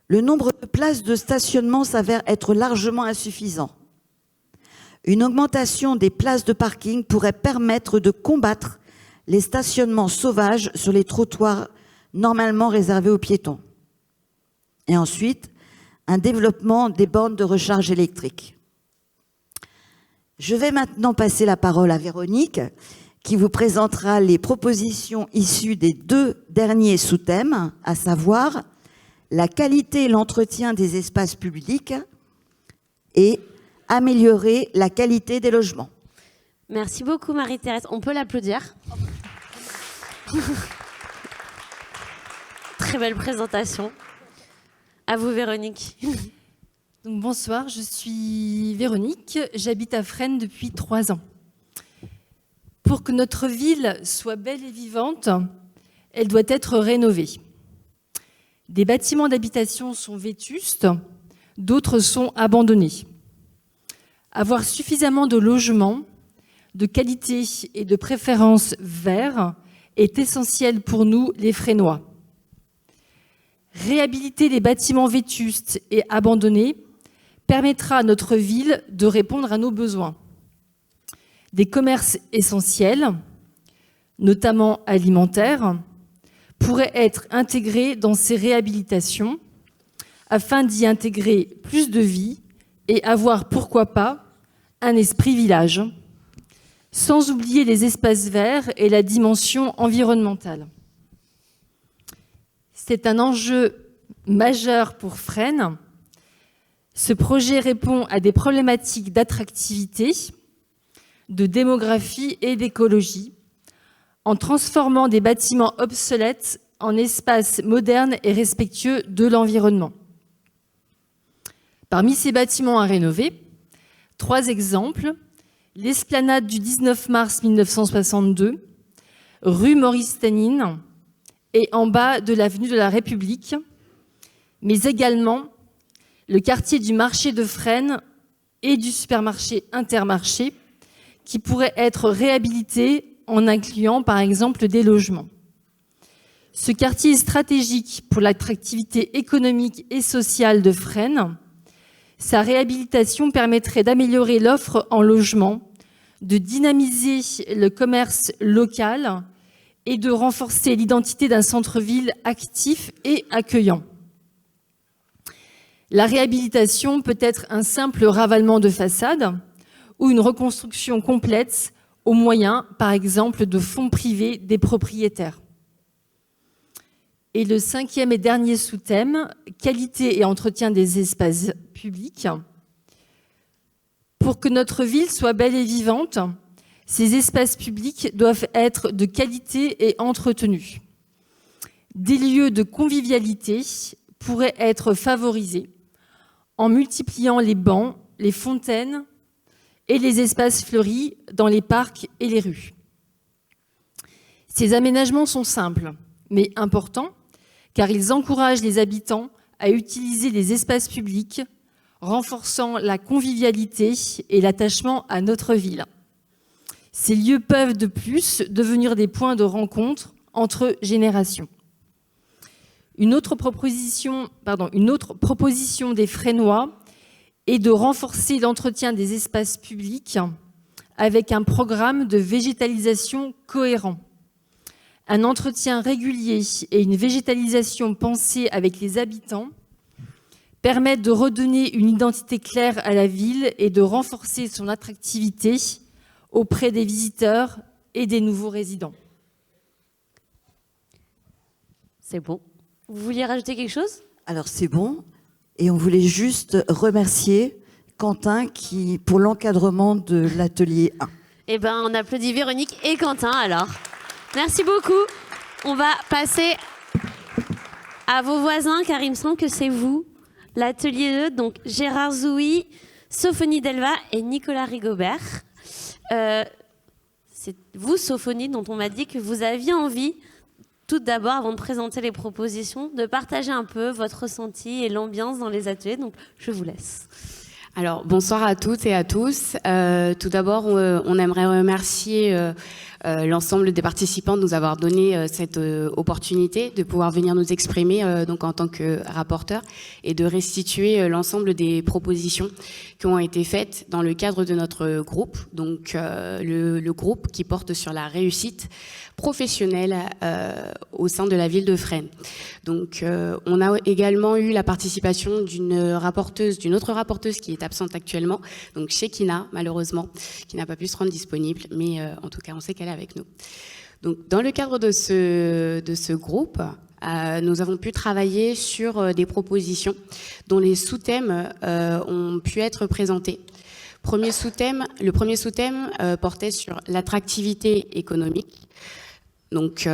[SPEAKER 29] le nombre de places de stationnement s'avère être largement insuffisant. Une augmentation des places de parking pourrait permettre de combattre les stationnements sauvages sur les trottoirs normalement réservés aux piétons. Et ensuite, un développement des bornes de recharge électrique. Je vais maintenant passer la parole à Véronique, qui vous présentera les propositions issues des 2 derniers sous-thèmes, à savoir la qualité et l'entretien des espaces publics et améliorer la qualité des logements.
[SPEAKER 25] Merci beaucoup Marie-Thérèse. On peut l'applaudir. Très belle présentation. À vous Véronique.
[SPEAKER 3] Donc, bonsoir, je suis Véronique, j'habite à Fresnes depuis 3 ans. Pour que notre ville soit belle et vivante, elle doit être rénovée. Des bâtiments d'habitation sont vétustes, d'autres sont abandonnés. Avoir suffisamment de logements, de qualité et de préférence verts est essentiel pour nous, les Fresnois. Réhabiliter les bâtiments vétustes et abandonnés permettra à notre ville de répondre à nos besoins. Des commerces essentiels, notamment alimentaires, pourraient être intégrés dans ces réhabilitations afin d'y intégrer plus de vie et avoir, pourquoi pas, un esprit village, sans oublier les espaces verts et la dimension environnementale. C'est un enjeu majeur pour Fresnes. Ce projet répond à des problématiques d'attractivité, de démographie et d'écologie, en transformant des bâtiments obsolètes en espaces modernes et respectueux de l'environnement. Parmi ces bâtiments à rénover, 3 exemples: l'esplanade du 19 mars 1962, rue Maurice-Tanine et en bas de l'avenue de la République, mais également le quartier du marché de Fresnes et du supermarché Intermarché, qui pourrait être réhabilité en incluant par exemple des logements. Ce quartier est stratégique pour l'attractivité économique et sociale de Fresnes. Sa réhabilitation permettrait d'améliorer l'offre en logement, de dynamiser le commerce local et de renforcer l'identité d'un centre-ville actif et accueillant. La réhabilitation peut être un simple ravalement de façade ou une reconstruction complète au moyen, par exemple, de fonds privés des propriétaires. Et le 5e et dernier sous-thème, qualité et entretien des espaces publics. Pour que notre ville soit belle et vivante, ces espaces publics doivent être de qualité et entretenus. Des lieux de convivialité pourraient être favorisés en multipliant les bancs, les fontaines et les espaces fleuris dans les parcs et les rues. Ces aménagements sont simples, mais importants, car ils encouragent les habitants à utiliser les espaces publics, renforçant la convivialité et l'attachement à notre ville. Ces lieux peuvent de plus devenir des points de rencontre entre générations. Une autre proposition des Fresnois et de renforcer l'entretien des espaces publics avec un programme de végétalisation cohérent. Un entretien régulier et une végétalisation pensée avec les habitants permettent de redonner une identité claire à la ville et de renforcer son attractivité auprès des visiteurs et des nouveaux résidents.
[SPEAKER 25] C'est bon. Vous vouliez rajouter quelque chose ?
[SPEAKER 29] Alors c'est bon, et on voulait juste remercier Quentin pour l'encadrement de l'atelier 1.
[SPEAKER 25] Eh bien, on applaudit Véronique et Quentin alors. Merci beaucoup. On va passer à vos voisins, car il me semble que c'est vous. L'atelier 2, donc Gérard Zouy, Sophonie Delva et Nicolas Rigobert. C'est vous, Sophonie, dont on m'a dit que vous aviez envie, tout d'abord, avant de présenter les propositions, de partager un peu votre ressenti et l'ambiance dans les ateliers. Donc, je vous laisse.
[SPEAKER 4] Alors, bonsoir à toutes et à tous. Tout d'abord, on aimerait remercier l'ensemble des participants de nous avoir donné cette opportunité de pouvoir venir nous exprimer donc en tant que rapporteur et de restituer l'ensemble des propositions qui ont été faites dans le cadre de notre groupe, donc le groupe qui porte sur la réussite professionnelle au sein de la ville de Fresnes. Donc, on a également eu la participation d'une autre rapporteuse qui est absente actuellement, donc Shekina, malheureusement, qui n'a pas pu se rendre disponible, mais en tout cas, on sait qu'elle est avec nous. Donc, dans le cadre de ce groupe, nous avons pu travailler sur des propositions dont les sous-thèmes ont pu être présentés. Le premier sous-thème portait sur l'attractivité économique, donc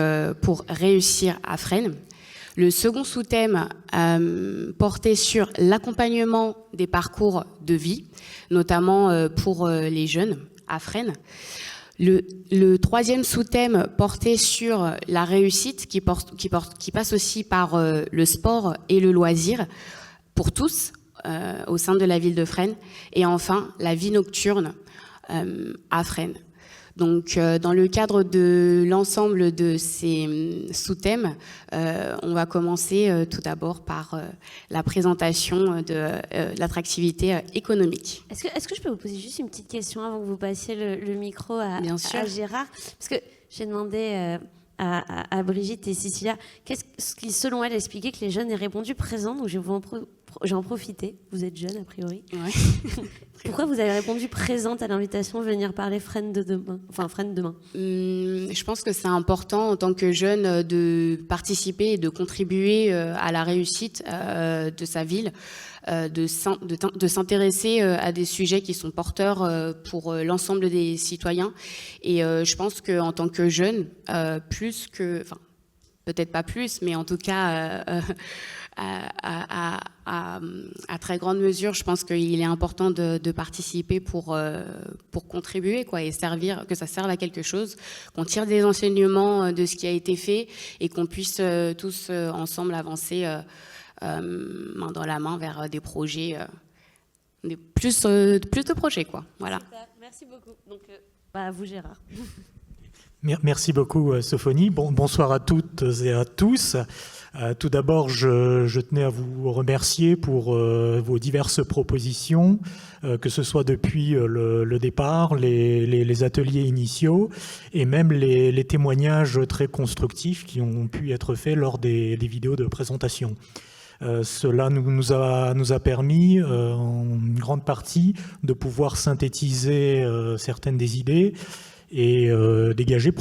[SPEAKER 4] pour réussir à Fresnes. Le second sous-thème portait sur l'accompagnement des parcours de vie, notamment pour les jeunes à Fresnes. Le troisième sous-thème portait sur la réussite qui passe aussi par le sport et le loisir pour tous au sein de la ville de Fresnes. Et enfin, la vie nocturne à Fresnes. Donc, dans le cadre de l'ensemble de ces sous-thèmes, on va commencer tout d'abord par la présentation de l'attractivité économique.
[SPEAKER 25] Est-ce que je peux vous poser juste une petite question avant que vous passiez le micro à Gérard ? Parce que j'ai demandé à Brigitte et Cécilia qu'est-ce qui, selon elles, expliquait que les jeunes aient répondu présent. Donc, je vais en profiter. Vous êtes jeune, a priori. Ouais. Pourquoi vous avez répondu présente à l'invitation de venir parler Fresnes demain ?
[SPEAKER 4] Je pense que c'est important en tant que jeune de participer et de contribuer à la réussite de sa ville, de s'intéresser à des sujets qui sont porteurs pour l'ensemble des citoyens. Et je pense qu'en tant que jeune, plus que... Enfin, peut-être pas plus, mais en tout cas... à très grande mesure, je pense qu'il est important de participer pour contribuer, quoi, et que ça serve à quelque chose, qu'on tire des enseignements de ce qui a été fait et qu'on puisse tous ensemble avancer main dans la main vers des projets, plus de projets, quoi. Voilà.
[SPEAKER 25] Merci beaucoup. Donc, à vous, Gérard.
[SPEAKER 5] Merci beaucoup, Sophonie. Bonsoir à toutes et à tous. Tout d'abord, je tenais à vous remercier pour vos diverses propositions, que ce soit depuis le départ, les ateliers initiaux et même les témoignages très constructifs qui ont pu être faits lors des vidéos de présentation. Cela nous a permis, en grande partie, de pouvoir synthétiser certaines des idées et dégager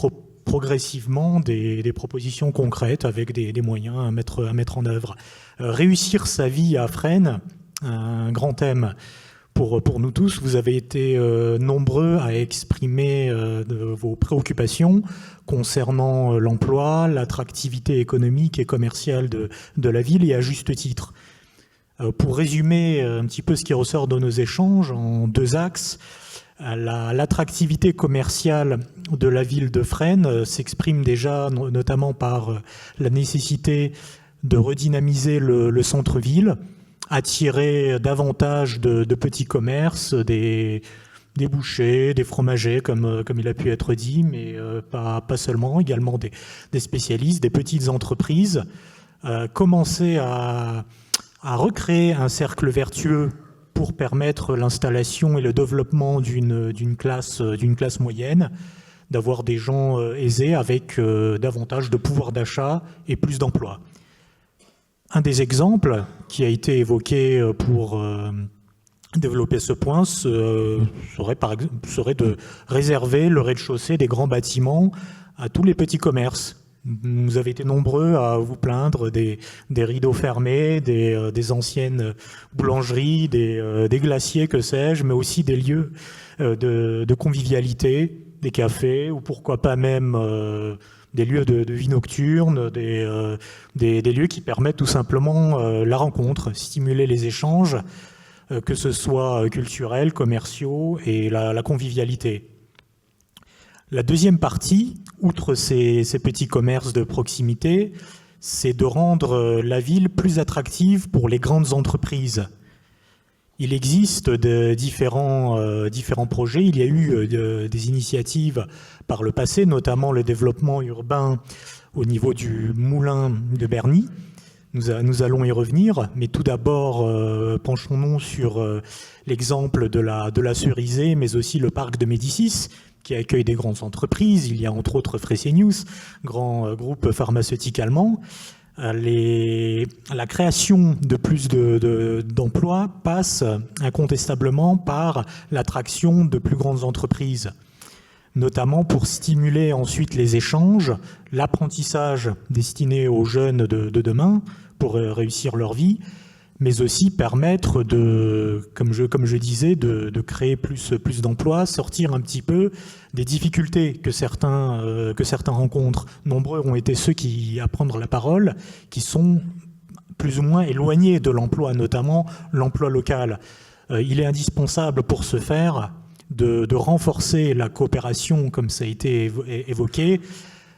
[SPEAKER 5] progressivement des propositions concrètes avec des moyens à mettre en œuvre. Réussir sa vie à Fresnes, un grand thème pour nous tous. Vous avez été nombreux à exprimer vos préoccupations concernant l'emploi, l'attractivité économique et commerciale de la ville, et à juste titre. Pour résumer un petit peu ce qui ressort de nos échanges en deux axes, l'attractivité commerciale de la ville de Fresnes s'exprime déjà notamment par la nécessité de redynamiser le centre-ville, attirer davantage de petits commerces, des bouchers, des fromagers, comme il a pu être dit, mais pas seulement, également des spécialistes, des petites entreprises, commencer à recréer un cercle vertueux pour permettre l'installation et le développement d'une classe moyenne, d'avoir des gens aisés avec davantage de pouvoir d'achat et plus d'emplois. Un des exemples qui a été évoqué pour développer ce point serait de réserver le rez-de-chaussée des grands bâtiments à tous les petits commerces. Vous avez été nombreux à vous plaindre des rideaux fermés, des anciennes boulangeries, des glaciers, que sais-je, mais aussi des lieux de convivialité, des cafés, ou pourquoi pas même des lieux de vie nocturne, des lieux qui permettent tout simplement la rencontre, stimuler les échanges, que ce soit culturels, commerciaux et la convivialité. La deuxième partie, outre ces petits commerces de proximité, c'est de rendre la ville plus attractive pour les grandes entreprises. Il existe différents projets. Il y a eu des initiatives par le passé, notamment le développement urbain au niveau du moulin de Berny. Nous allons y revenir, mais tout d'abord, penchons-nous sur l'exemple de la Cerisée, mais aussi le parc de Médicis, qui accueille des grandes entreprises. Il y a entre autres Fresenius, grand groupe pharmaceutique allemand. La création de plus d'emplois passe incontestablement par l'attraction de plus grandes entreprises, notamment pour stimuler ensuite les échanges, l'apprentissage destiné aux jeunes de demain pour réussir leur vie, mais aussi permettre comme je disais, de créer plus d'emplois, sortir un petit peu des difficultés que certains rencontrent. Nombreux ont été ceux qui, à prendre la parole, qui sont plus ou moins éloignés de l'emploi, notamment l'emploi local. Il est indispensable pour ce faire de renforcer la coopération, comme ça a été évoqué,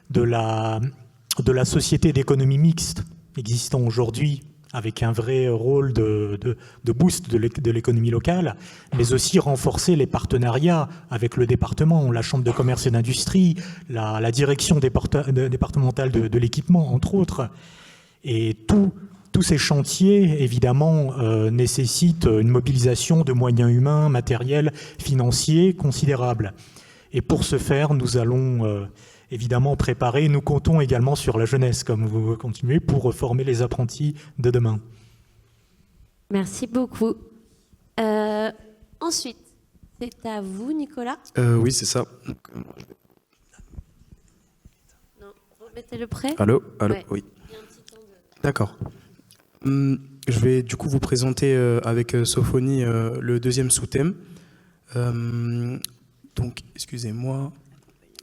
[SPEAKER 5] de la société d'économie mixte existant aujourd'hui, avec un vrai rôle de boost de l'économie locale, mais aussi renforcer les partenariats avec le département, la Chambre de commerce et d'industrie, la direction départementale de l'équipement, entre autres. Et tous ces chantiers, évidemment, nécessitent une mobilisation de moyens humains, matériels, financiers considérables. Et pour ce faire, nous allons évidemment préparer. Nous comptons également sur la jeunesse, comme vous continuez, pour former les apprentis de demain.
[SPEAKER 25] Merci beaucoup. Ensuite, c'est à vous, Nicolas.
[SPEAKER 6] Oui, c'est ça.
[SPEAKER 25] Non, remettez-le prêt.
[SPEAKER 6] Allô,
[SPEAKER 25] ouais.
[SPEAKER 6] Oui. D'accord. Je vais du coup vous présenter avec Sophonie le deuxième sous-thème. Donc, excusez-moi,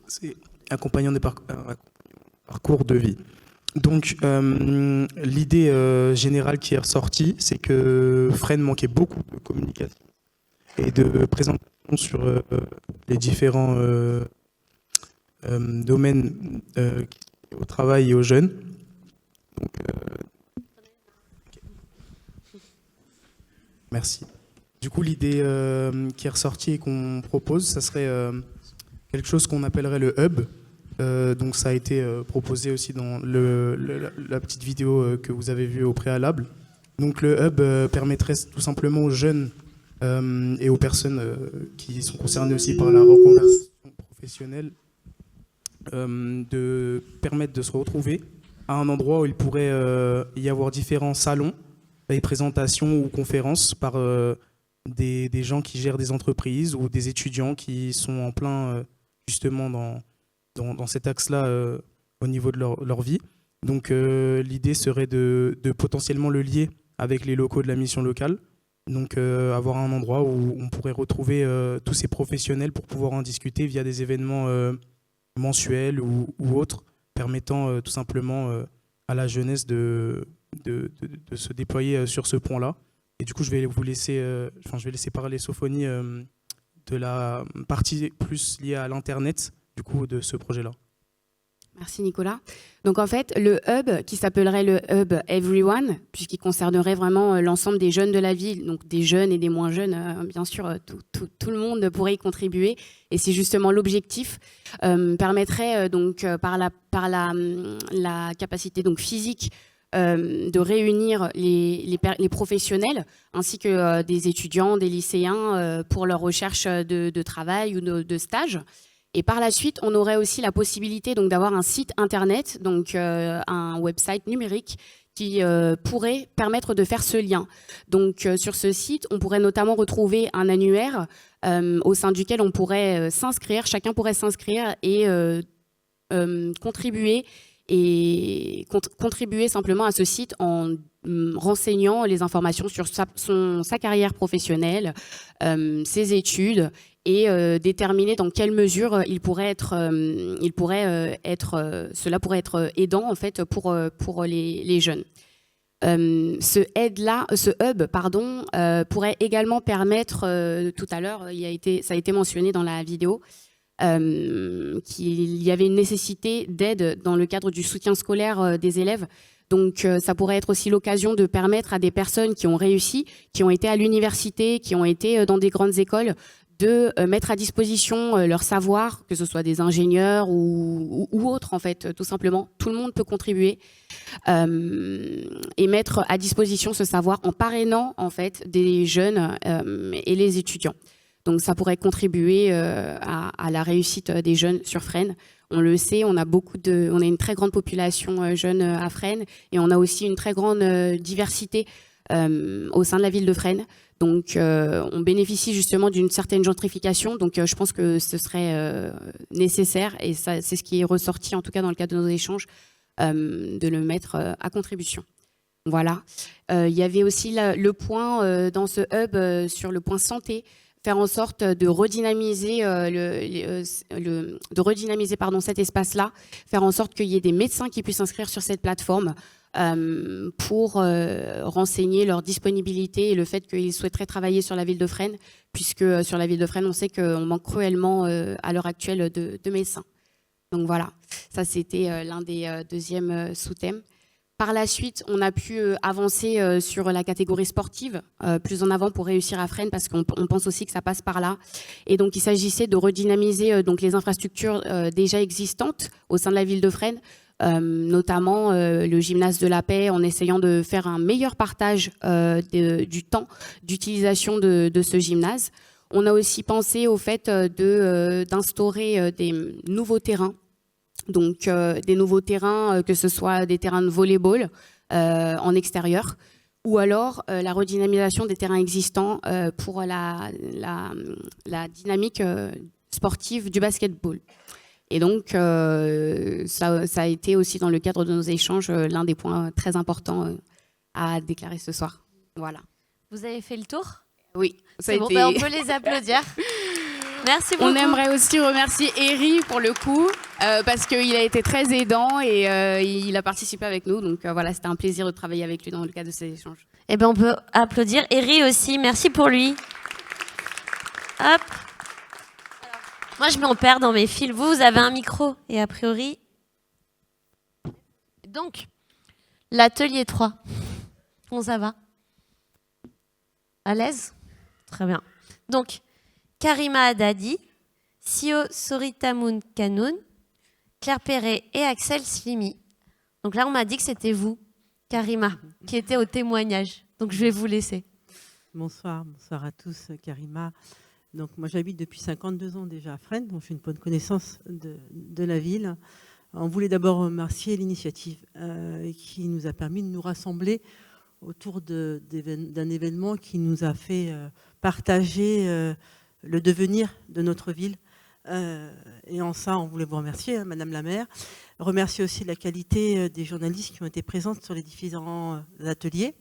[SPEAKER 6] c'est accompagnant des parcours de vie. Donc, l'idée générale qui est ressortie, c'est que Fresnes manquait beaucoup de communication et de présentation sur les différents domaines au travail et aux jeunes. Donc, merci. Du coup, l'idée qui est ressortie et qu'on propose, ça serait quelque chose qu'on appellerait le hub. Donc ça a été proposé aussi dans la petite vidéo que vous avez vue au préalable. Donc le hub permettrait tout simplement aux jeunes et aux personnes qui sont concernées aussi par la reconversion professionnelle de permettre de se retrouver à un endroit où il pourrait y avoir différents salons, des présentations ou conférences par des gens qui gèrent des entreprises ou des étudiants qui sont en plein justement dans cet axe-là au niveau de leur vie. Donc l'idée serait de potentiellement le lier avec les locaux de la mission locale. Donc avoir un endroit où on pourrait retrouver tous ces professionnels pour pouvoir en discuter via des événements mensuels ou autres, permettant tout simplement à la jeunesse de se déployer sur ce point-là. Et du coup, je vais laisser parler Sophonie de la partie plus liée à l'Internet, du coup, de ce projet-là.
[SPEAKER 4] Merci Nicolas. Donc en fait, le hub qui s'appellerait le hub Everyone, puisqu'il concernerait vraiment l'ensemble des jeunes de la ville, donc des jeunes et des moins jeunes, bien sûr, tout le monde pourrait y contribuer. Et c'est justement l'objectif, permettrait donc par la capacité donc physique de réunir les professionnels ainsi que des étudiants, des lycéens pour leur recherche de travail ou de stage. Et par la suite, on aurait aussi la possibilité donc d'avoir un site internet, donc un website numérique qui pourrait permettre de faire ce lien. Donc sur ce site, on pourrait notamment retrouver un annuaire au sein duquel on pourrait s'inscrire, chacun pourrait s'inscrire et contribuer simplement à ce site en renseignant les informations sur sa carrière professionnelle, ses études, et déterminer dans quelle mesure cela pourrait être aidant en fait pour les jeunes. Ce hub pourrait également permettre, tout à l'heure, ça a été mentionné dans la vidéo, qu'il y avait une nécessité d'aide dans le cadre du soutien scolaire des élèves. Donc ça pourrait être aussi l'occasion de permettre à des personnes qui ont réussi, qui ont été à l'université, qui ont été dans des grandes écoles, de mettre à disposition leur savoir, que ce soit des ingénieurs ou autres en fait, tout simplement. Tout le monde peut contribuer et mettre à disposition ce savoir en parrainant en fait des jeunes et les étudiants. Donc ça pourrait contribuer à la réussite des jeunes sur Fresnes. On le sait, on a une très grande population jeune à Fresnes et on a aussi une très grande diversité au sein de la ville de Fresnes. Donc on bénéficie justement d'une certaine gentrification. Donc je pense que ce serait nécessaire, et c'est ce qui est ressorti en tout cas dans le cadre de nos échanges, de le mettre à contribution. Voilà. Il y avait aussi le point dans ce hub sur le point santé, faire en sorte de redynamiser, cet espace-là, faire en sorte qu'il y ait des médecins qui puissent s'inscrire sur cette plateforme pour renseigner leur disponibilité et le fait qu'ils souhaiteraient travailler sur la ville de Fresnes, puisque sur la ville de Fresnes, on sait qu'on manque cruellement à l'heure actuelle de médecins. Donc voilà, ça c'était l'un des deuxièmes sous-thèmes. Par la suite, on a pu avancer sur la catégorie sportive plus en avant pour réussir à Fresnes, parce qu'on pense aussi que ça passe par là. Et donc, il s'agissait de redynamiser donc les infrastructures déjà existantes au sein de la ville de Fresnes, notamment le gymnase de la Paix, en essayant de faire un meilleur partage du temps d'utilisation de ce gymnase. On a aussi pensé au fait d'instaurer des nouveaux terrains. Donc des nouveaux terrains, que ce soit des terrains de volley-ball en extérieur, ou alors la redynamisation des terrains existants pour la dynamique sportive du basketball. Et donc ça a été aussi dans le cadre de nos échanges l'un des points très importants à déclarer ce soir. Voilà.
[SPEAKER 25] Vous avez fait le tour ?
[SPEAKER 4] Oui.
[SPEAKER 25] C'est bon, on peut les applaudir. Merci beaucoup.
[SPEAKER 4] On aimerait aussi remercier Eri pour le coup, parce qu'il a été très aidant et il a participé avec nous. Donc voilà, c'était un plaisir de travailler avec lui dans le cadre de ces échanges.
[SPEAKER 25] Eh bien, on peut applaudir Eri aussi. Merci pour lui. Hop. Moi, je m'en perds dans mes fils. Vous avez un micro et a priori... Donc, l'atelier 3. Comment ça va ? À l'aise ? Très bien. Donc... Karima Haddadi, Sio Soritamoun Kanoun, Claire Perret et Axel Slimi. Donc là, on m'a dit que c'était vous, Karima, qui était au témoignage. Donc je vais vous laisser.
[SPEAKER 7] Bonsoir à tous, Karima. Donc moi, j'habite depuis 52 ans déjà à Fresnes, donc j'ai une bonne connaissance de la ville. On voulait d'abord remercier l'initiative qui nous a permis de nous rassembler autour d'un événement qui nous a fait partager le devenir de notre ville. Et en ça, on voulait vous remercier, Madame la maire. Remercier aussi la qualité des journalistes qui ont été présents sur les différents ateliers,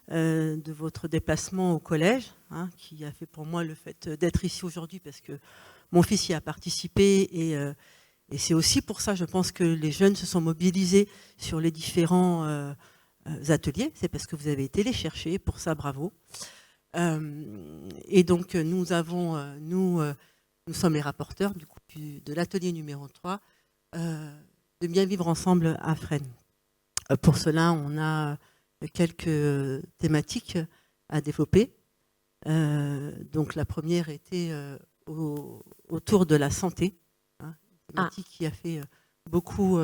[SPEAKER 7] de votre déplacement au collège, qui a fait pour moi le fait d'être ici aujourd'hui, parce que mon fils y a participé. Et c'est aussi pour ça, je pense, que les jeunes se sont mobilisés sur les différents ateliers. C'est parce que vous avez été les chercher. Pour ça, bravo. Et donc nous sommes les rapporteurs du coup, de l'atelier numéro 3 de bien vivre ensemble à Fresnes. Pour cela, on a quelques thématiques à développer. Donc la première était autour de la santé, une thématique qui a fait beaucoup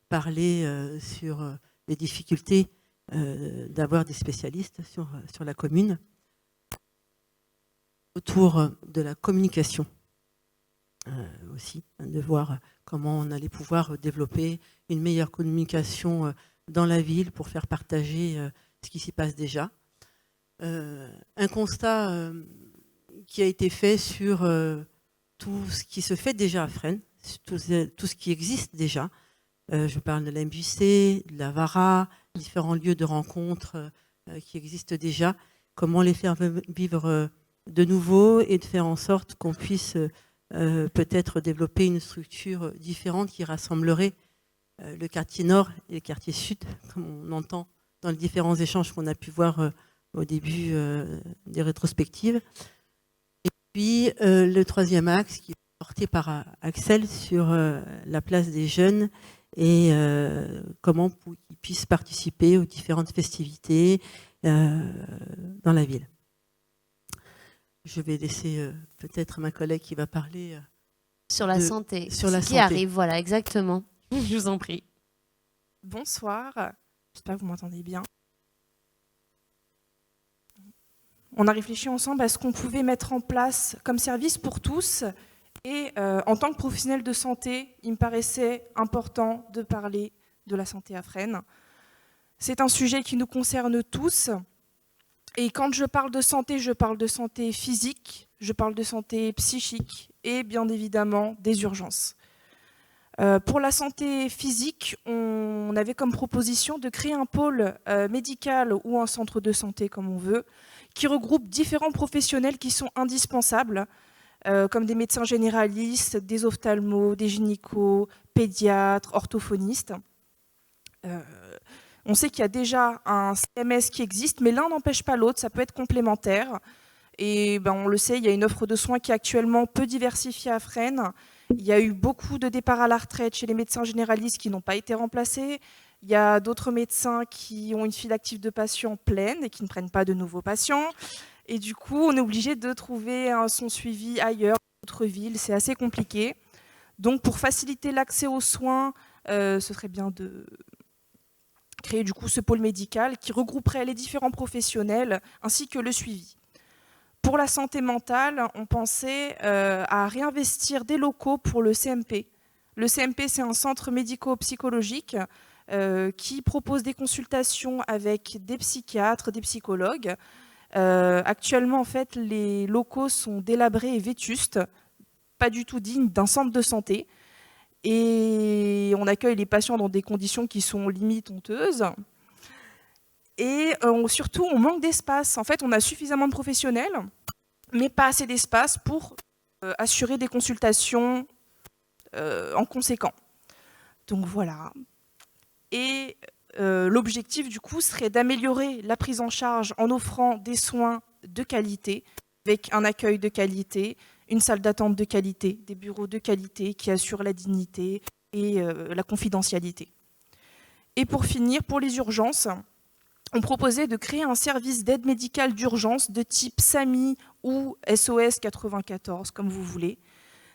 [SPEAKER 7] parler sur les difficultés d'avoir des spécialistes sur la commune autour de la communication aussi, de voir comment on allait pouvoir développer une meilleure communication dans la ville pour faire partager ce qui s'y passe déjà. Un constat qui a été fait sur tout ce qui se fait déjà à Fresnes, tout ce qui existe déjà. Je parle de la MJC, de la VARA, différents lieux de rencontres qui existent déjà. Comment les faire vivre de nouveau et de faire en sorte qu'on puisse peut-être développer une structure différente qui rassemblerait le quartier nord et le quartier sud, comme on entend dans les différents échanges qu'on a pu voir au début des rétrospectives. Et puis le troisième axe qui est porté par Axel sur la place des jeunes et comment ils puissent participer aux différentes festivités dans la ville. Je vais laisser peut-être ma collègue qui va parler
[SPEAKER 25] sur la santé.
[SPEAKER 7] Sur la
[SPEAKER 25] santé.
[SPEAKER 7] santé.
[SPEAKER 25] Arrive, voilà, exactement. Je vous en prie.
[SPEAKER 8] Bonsoir, j'espère que vous m'entendez bien. On a réfléchi ensemble à ce qu'on pouvait mettre en place comme service pour tous. Et en tant que professionnel de santé, il me paraissait important de parler de la santé à Fresnes. C'est un sujet qui nous concerne tous. Et quand je parle de santé physique, je parle de santé psychique et bien évidemment des urgences. Pour la santé physique, on avait comme proposition de créer un pôle médical ou un centre de santé, comme on veut, qui regroupe différents professionnels qui sont indispensables, comme des médecins généralistes, des ophtalmos, des gynécos, pédiatres, orthophonistes. On sait qu'il y a déjà un CMS qui existe, mais l'un n'empêche pas l'autre, ça peut être complémentaire. Et on le sait, il y a une offre de soins qui est actuellement peu diversifiée à Fresnes. Il y a eu beaucoup de départs à la retraite chez les médecins généralistes qui n'ont pas été remplacés. Il y a d'autres médecins qui ont une file active de patients pleine et qui ne prennent pas de nouveaux patients. Et du coup, on est obligé de trouver son suivi ailleurs, dans d'autres villes. C'est assez compliqué. Donc, pour faciliter l'accès aux soins, ce serait bien de créer du coup ce pôle médical qui regrouperait les différents professionnels ainsi que le suivi. Pour la santé mentale, on pensait à réinvestir des locaux pour le CMP. Le CMP, c'est un centre médico-psychologique qui propose des consultations avec des psychiatres, des psychologues. Actuellement, en fait, les locaux sont délabrés et vétustes, pas du tout dignes d'un centre de santé. Et on accueille les patients dans des conditions qui sont limite honteuses. Et surtout, on manque d'espace. En fait, on a suffisamment de professionnels, mais pas assez d'espace pour assurer des consultations en conséquent. Donc voilà. Et l'objectif, du coup, serait d'améliorer la prise en charge en offrant des soins de qualité, avec un accueil de qualité, une salle d'attente de qualité, des bureaux de qualité qui assurent la dignité et la confidentialité. Et pour finir, pour les urgences, on proposait de créer un service d'aide médicale d'urgence de type SAMI ou SOS 94, comme vous voulez.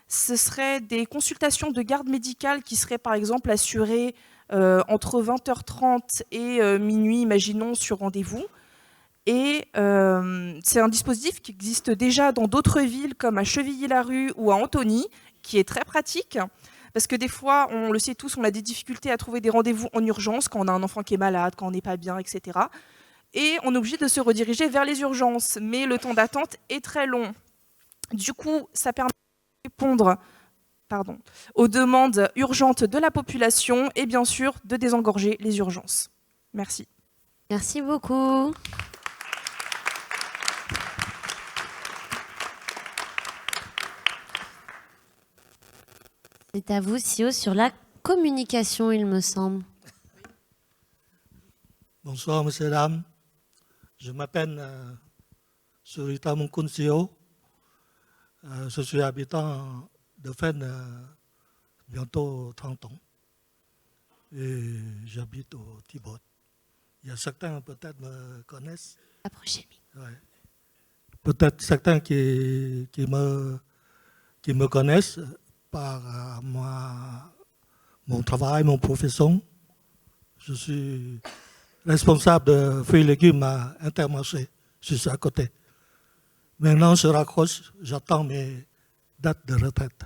[SPEAKER 8] Ce seraient des consultations de garde médicale qui seraient par exemple assurées entre 20h30 et minuit, imaginons, sur rendez-vous. Et c'est un dispositif qui existe déjà dans d'autres villes comme à Chevilly-la-Rue ou à Antony, qui est très pratique. Parce que des fois, on le sait tous, on a des difficultés à trouver des rendez-vous en urgence quand on a un enfant qui est malade, quand on n'est pas bien, etc. Et on est obligé de se rediriger vers les urgences. Mais le temps d'attente est très long. Du coup, ça permet de répondre aux demandes urgentes de la population et bien sûr de désengorger les urgences. Merci.
[SPEAKER 25] Merci beaucoup. C'est à vous, CEO, sur la communication, il me semble.
[SPEAKER 9] Bonsoir, messieurs et dames. Je m'appelle Surita Moukoun CEO. Je suis habitant de Fresnes bientôt 30 ans. Et j'habite au Tibot. Il y a certains peut-être me connaissent.
[SPEAKER 25] Approchez.
[SPEAKER 9] Ouais. Peut-être certains qui me connaissent par mon travail, mon profession. Je suis responsable de fruits et légumes à Intermarché, juste à côté. Maintenant, je raccroche, j'attends mes dates de retraite.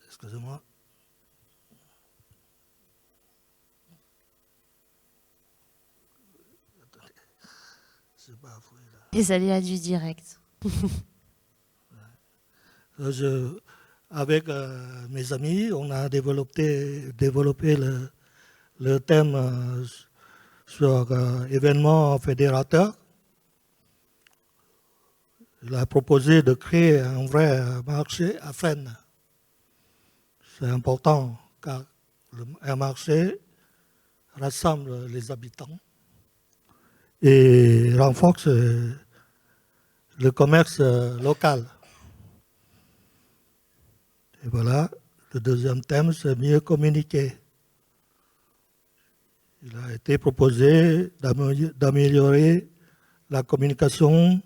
[SPEAKER 9] Excusez-moi.
[SPEAKER 25] Les aléas du direct.
[SPEAKER 9] Avec mes amis, on a développé le thème sur événements fédérateurs. Il a proposé de créer un vrai marché à Fresnes. C'est important car un marché rassemble les habitants et renforce le commerce local. Et voilà, le deuxième thème, c'est mieux communiquer. Il a été proposé d'améliorer la communication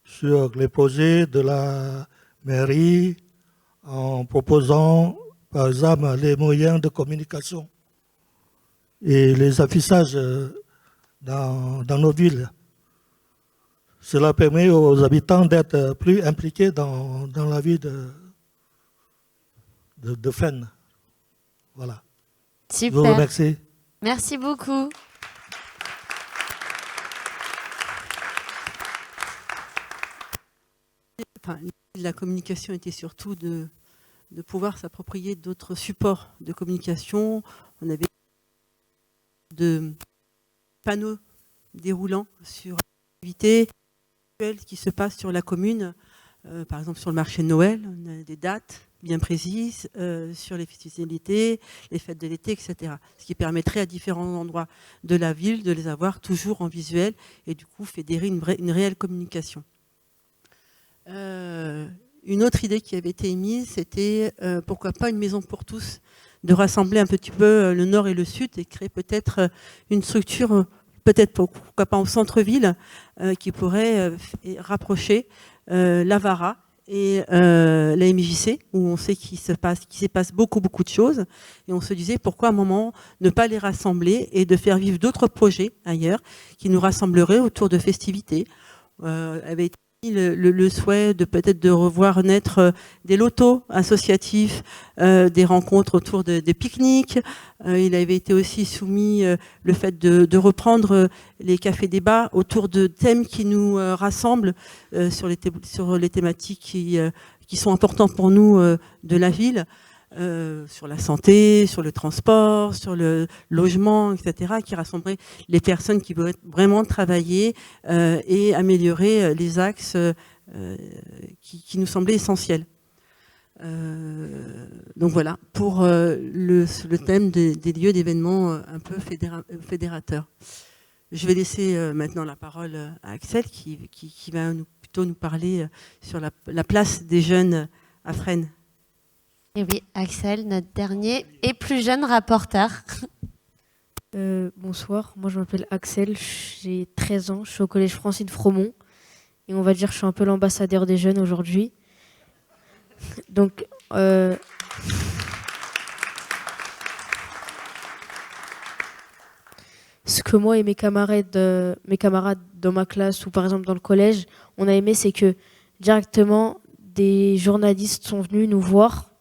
[SPEAKER 9] sur les projets de la mairie en proposant, par exemple, les moyens de communication et les affichages dans nos villes. Cela permet aux habitants d'être plus impliqués dans la vie de Fresnes. Voilà.
[SPEAKER 25] Super.
[SPEAKER 9] Je vous remercie.
[SPEAKER 25] Merci beaucoup.
[SPEAKER 7] Enfin, la communication était surtout de pouvoir s'approprier d'autres supports de communication. On avait de panneaux déroulants sur l'activité qui se passe sur la commune. Par exemple, sur le marché de Noël, on a des dates bien précises sur les festivités, les fêtes de l'été, etc. Ce qui permettrait à différents endroits de la ville de les avoir toujours en visuel et du coup fédérer une réelle communication. Une autre idée qui avait été émise, c'était pourquoi pas une maison pour tous, de rassembler un petit peu le nord et le sud et créer peut-être une structure, peut-être pourquoi pas au centre-ville, qui pourrait rapprocher l'Avara et la MJC, où on sait qu'il se passe beaucoup de choses, et on se disait pourquoi à un moment ne pas les rassembler et de faire vivre d'autres projets ailleurs qui nous rassembleraient autour de festivités. Avait été le souhait de peut-être de revoir naître des lotos associatifs, des rencontres autour des pique-niques. Il avait été aussi soumis le fait de reprendre les cafés-débats autour de thèmes qui nous rassemblent sur les thématiques qui sont importantes pour nous de la ville. Sur la santé, sur le transport, sur le logement, etc., qui rassemblerait les personnes qui voudraient vraiment travailler et améliorer les axes qui nous semblaient essentiels. Donc voilà, pour le thème des lieux d'événements un peu fédérateurs. Je vais laisser maintenant la parole à Axel qui va plutôt nous parler sur la place des jeunes à Fresnes.
[SPEAKER 25] Et oui, Axel, notre dernier et plus jeune rapporteur.
[SPEAKER 10] Bonsoir, moi je m'appelle Axel, j'ai 13 ans, je suis au collège Francine Fromont et on va dire que je suis un peu l'ambassadeur des jeunes aujourd'hui. Donc, ce que moi et mes camarades dans ma classe ou par exemple dans le collège, on a aimé, c'est que directement des journalistes sont venus nous voir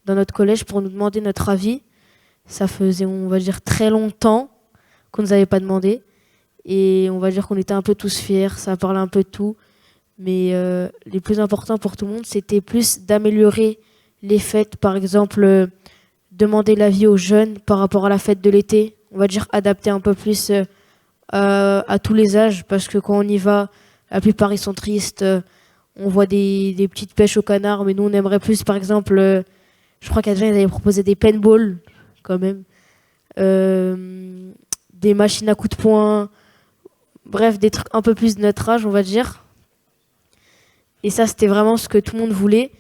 [SPEAKER 10] dans notre collège pour nous demander notre avis. Ça faisait, on va dire, très longtemps qu'on ne nous avait pas demandé. Et on va dire qu'on était un peu tous fiers, ça parlait un peu de tout. Mais les plus importants pour tout le monde, c'était plus d'améliorer les fêtes. Par exemple, demander l'avis aux jeunes par rapport à la fête de l'été. On va dire adapter un peu plus à tous les âges. Parce que quand on y va, la plupart ils sont tristes. On voit des petites pêches au canard. Mais nous, on aimerait plus, par exemple... je crois qu'il y a des gens qui avaient proposé des paintballs, quand même. Des machines à coups de poing. Bref, des trucs un peu plus de notre âge, on va dire. Et ça, c'était vraiment ce que tout le monde voulait.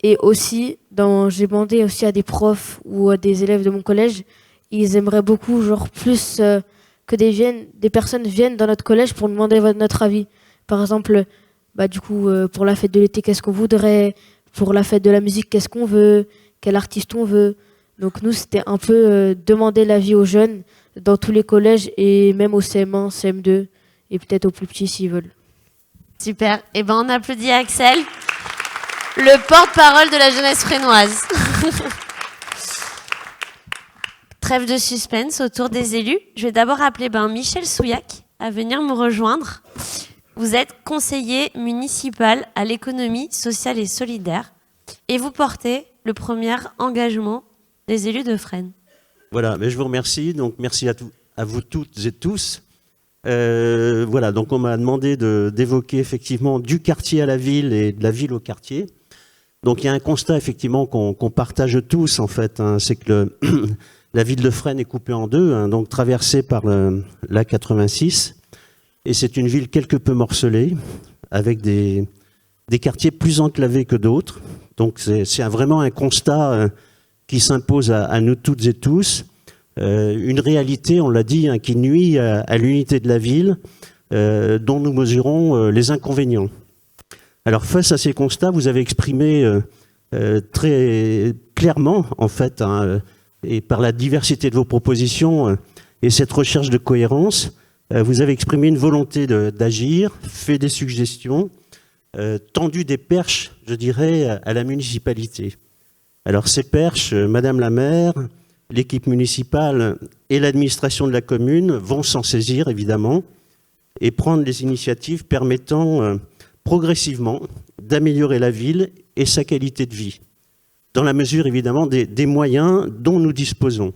[SPEAKER 10] Et aussi, j'ai demandé aussi à des profs ou à des élèves de mon collège, ils aimeraient beaucoup, genre plus que des personnes viennent dans notre collège pour nous demander notre avis. Par exemple, du coup, pour la fête de l'été, qu'est-ce qu'on voudrait? Pour la fête de la musique, qu'est-ce qu'on veut? Quel artiste on veut? Donc nous, c'était un peu demander l'avis aux jeunes dans tous les collèges et même au CM1, CM2 et peut-être aux plus petits s'ils veulent.
[SPEAKER 25] Super. Eh ben, on applaudit Axel, le porte-parole de la jeunesse fresnoise. Trêve de suspense autour des élus. Je vais d'abord appeler Michel Souillac à venir me rejoindre. Vous êtes conseiller municipal à l'économie sociale et solidaire et vous portez le premier engagement des élus de Fresnes.
[SPEAKER 11] Voilà, mais je vous remercie. Donc merci à vous toutes et tous. Voilà, donc on m'a demandé d'évoquer effectivement du quartier à la ville et de la ville au quartier. Donc il y a un constat effectivement qu'on partage tous en fait, hein, c'est que la ville de Fresnes est coupée en deux, hein, donc traversée par l'A86. Et c'est une ville quelque peu morcelée, avec des quartiers plus enclavés que d'autres. Donc c'est vraiment un constat qui s'impose à nous toutes et tous. Une réalité, on l'a dit, hein, qui nuit à l'unité de la ville, dont nous mesurons les inconvénients. Alors face à ces constats, vous avez exprimé très clairement, en fait, hein, et par la diversité de vos propositions et cette recherche de cohérence, vous avez exprimé une volonté d'agir, fait des suggestions, tendu des perches, je dirais, à la municipalité. Alors ces perches, Madame la maire, l'équipe municipale et l'administration de la commune vont s'en saisir, évidemment, et prendre les initiatives permettant progressivement d'améliorer la ville et sa qualité de vie, dans la mesure, évidemment, des moyens dont nous disposons.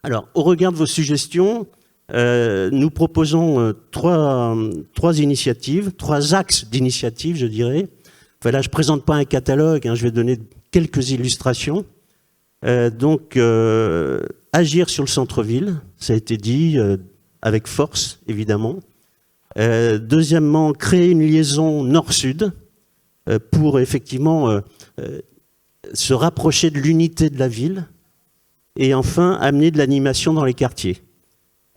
[SPEAKER 11] Alors, au regard de vos suggestions, nous proposons trois initiatives, trois axes d'initiatives, je dirais. Enfin, là, je ne présente pas un catalogue, hein, je vais donner quelques illustrations. Donc, agir sur le centre-ville, ça a été dit, avec force, évidemment. Deuxièmement, créer une liaison nord-sud pour, effectivement, se rapprocher de l'unité de la ville. Et enfin, amener de l'animation dans les quartiers.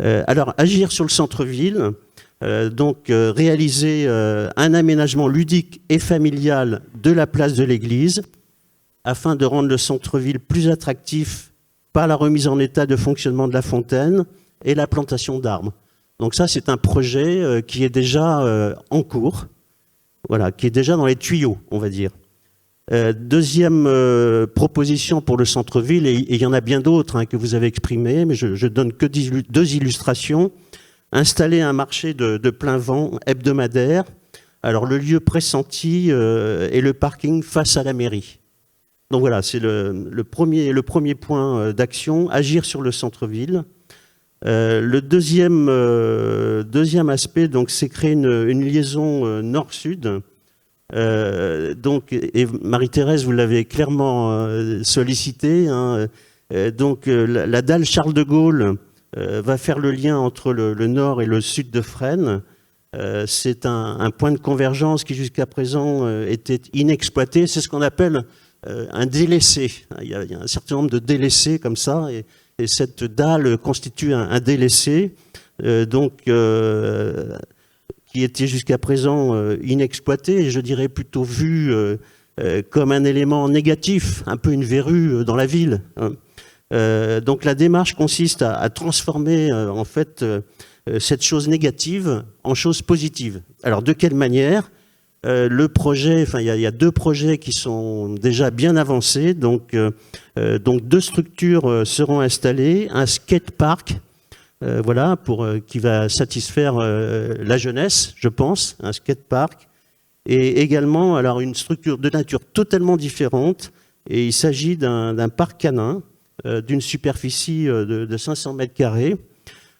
[SPEAKER 11] Alors, agir sur le centre-ville, donc réaliser un aménagement ludique et familial de la place de l'église, afin de rendre le centre-ville plus attractif par la remise en état de fonctionnement de la fontaine et la plantation d'arbres. Donc ça, c'est un projet qui est déjà en cours, voilà, qui est déjà dans les tuyaux, on va dire. Deuxième proposition pour le centre-ville, et il y en a bien d'autres hein, que vous avez exprimées, mais je donne que deux illustrations. Installer un marché de plein vent hebdomadaire. Alors le lieu pressenti est le parking face à la mairie. Donc voilà, c'est le premier point d'action, agir sur le centre-ville. Le deuxième aspect, donc, c'est créer une liaison nord-sud. Donc, et Marie-Thérèse, vous l'avez clairement sollicité. Hein, donc, la dalle Charles de Gaulle va faire le lien entre le nord et le sud de Fresnes. C'est un point de convergence qui, jusqu'à présent, était inexploité. C'est ce qu'on appelle un délaissé. Il y a un certain nombre de délaissés comme ça, et cette dalle constitue un délaissé, qui était jusqu'à présent inexploité, et je dirais plutôt vu comme un élément négatif, un peu une verrue dans la ville. Donc la démarche consiste à transformer en fait cette chose négative en chose positive. Alors de quelle manière ? Le projet, enfin il y a deux projets qui sont déjà bien avancés. Donc deux structures seront installées, un skatepark, voilà, qui va satisfaire la jeunesse, je pense, un skatepark, et également alors une structure de nature totalement différente. Et il s'agit d'un parc canin d'une superficie de 500 mètres carrés.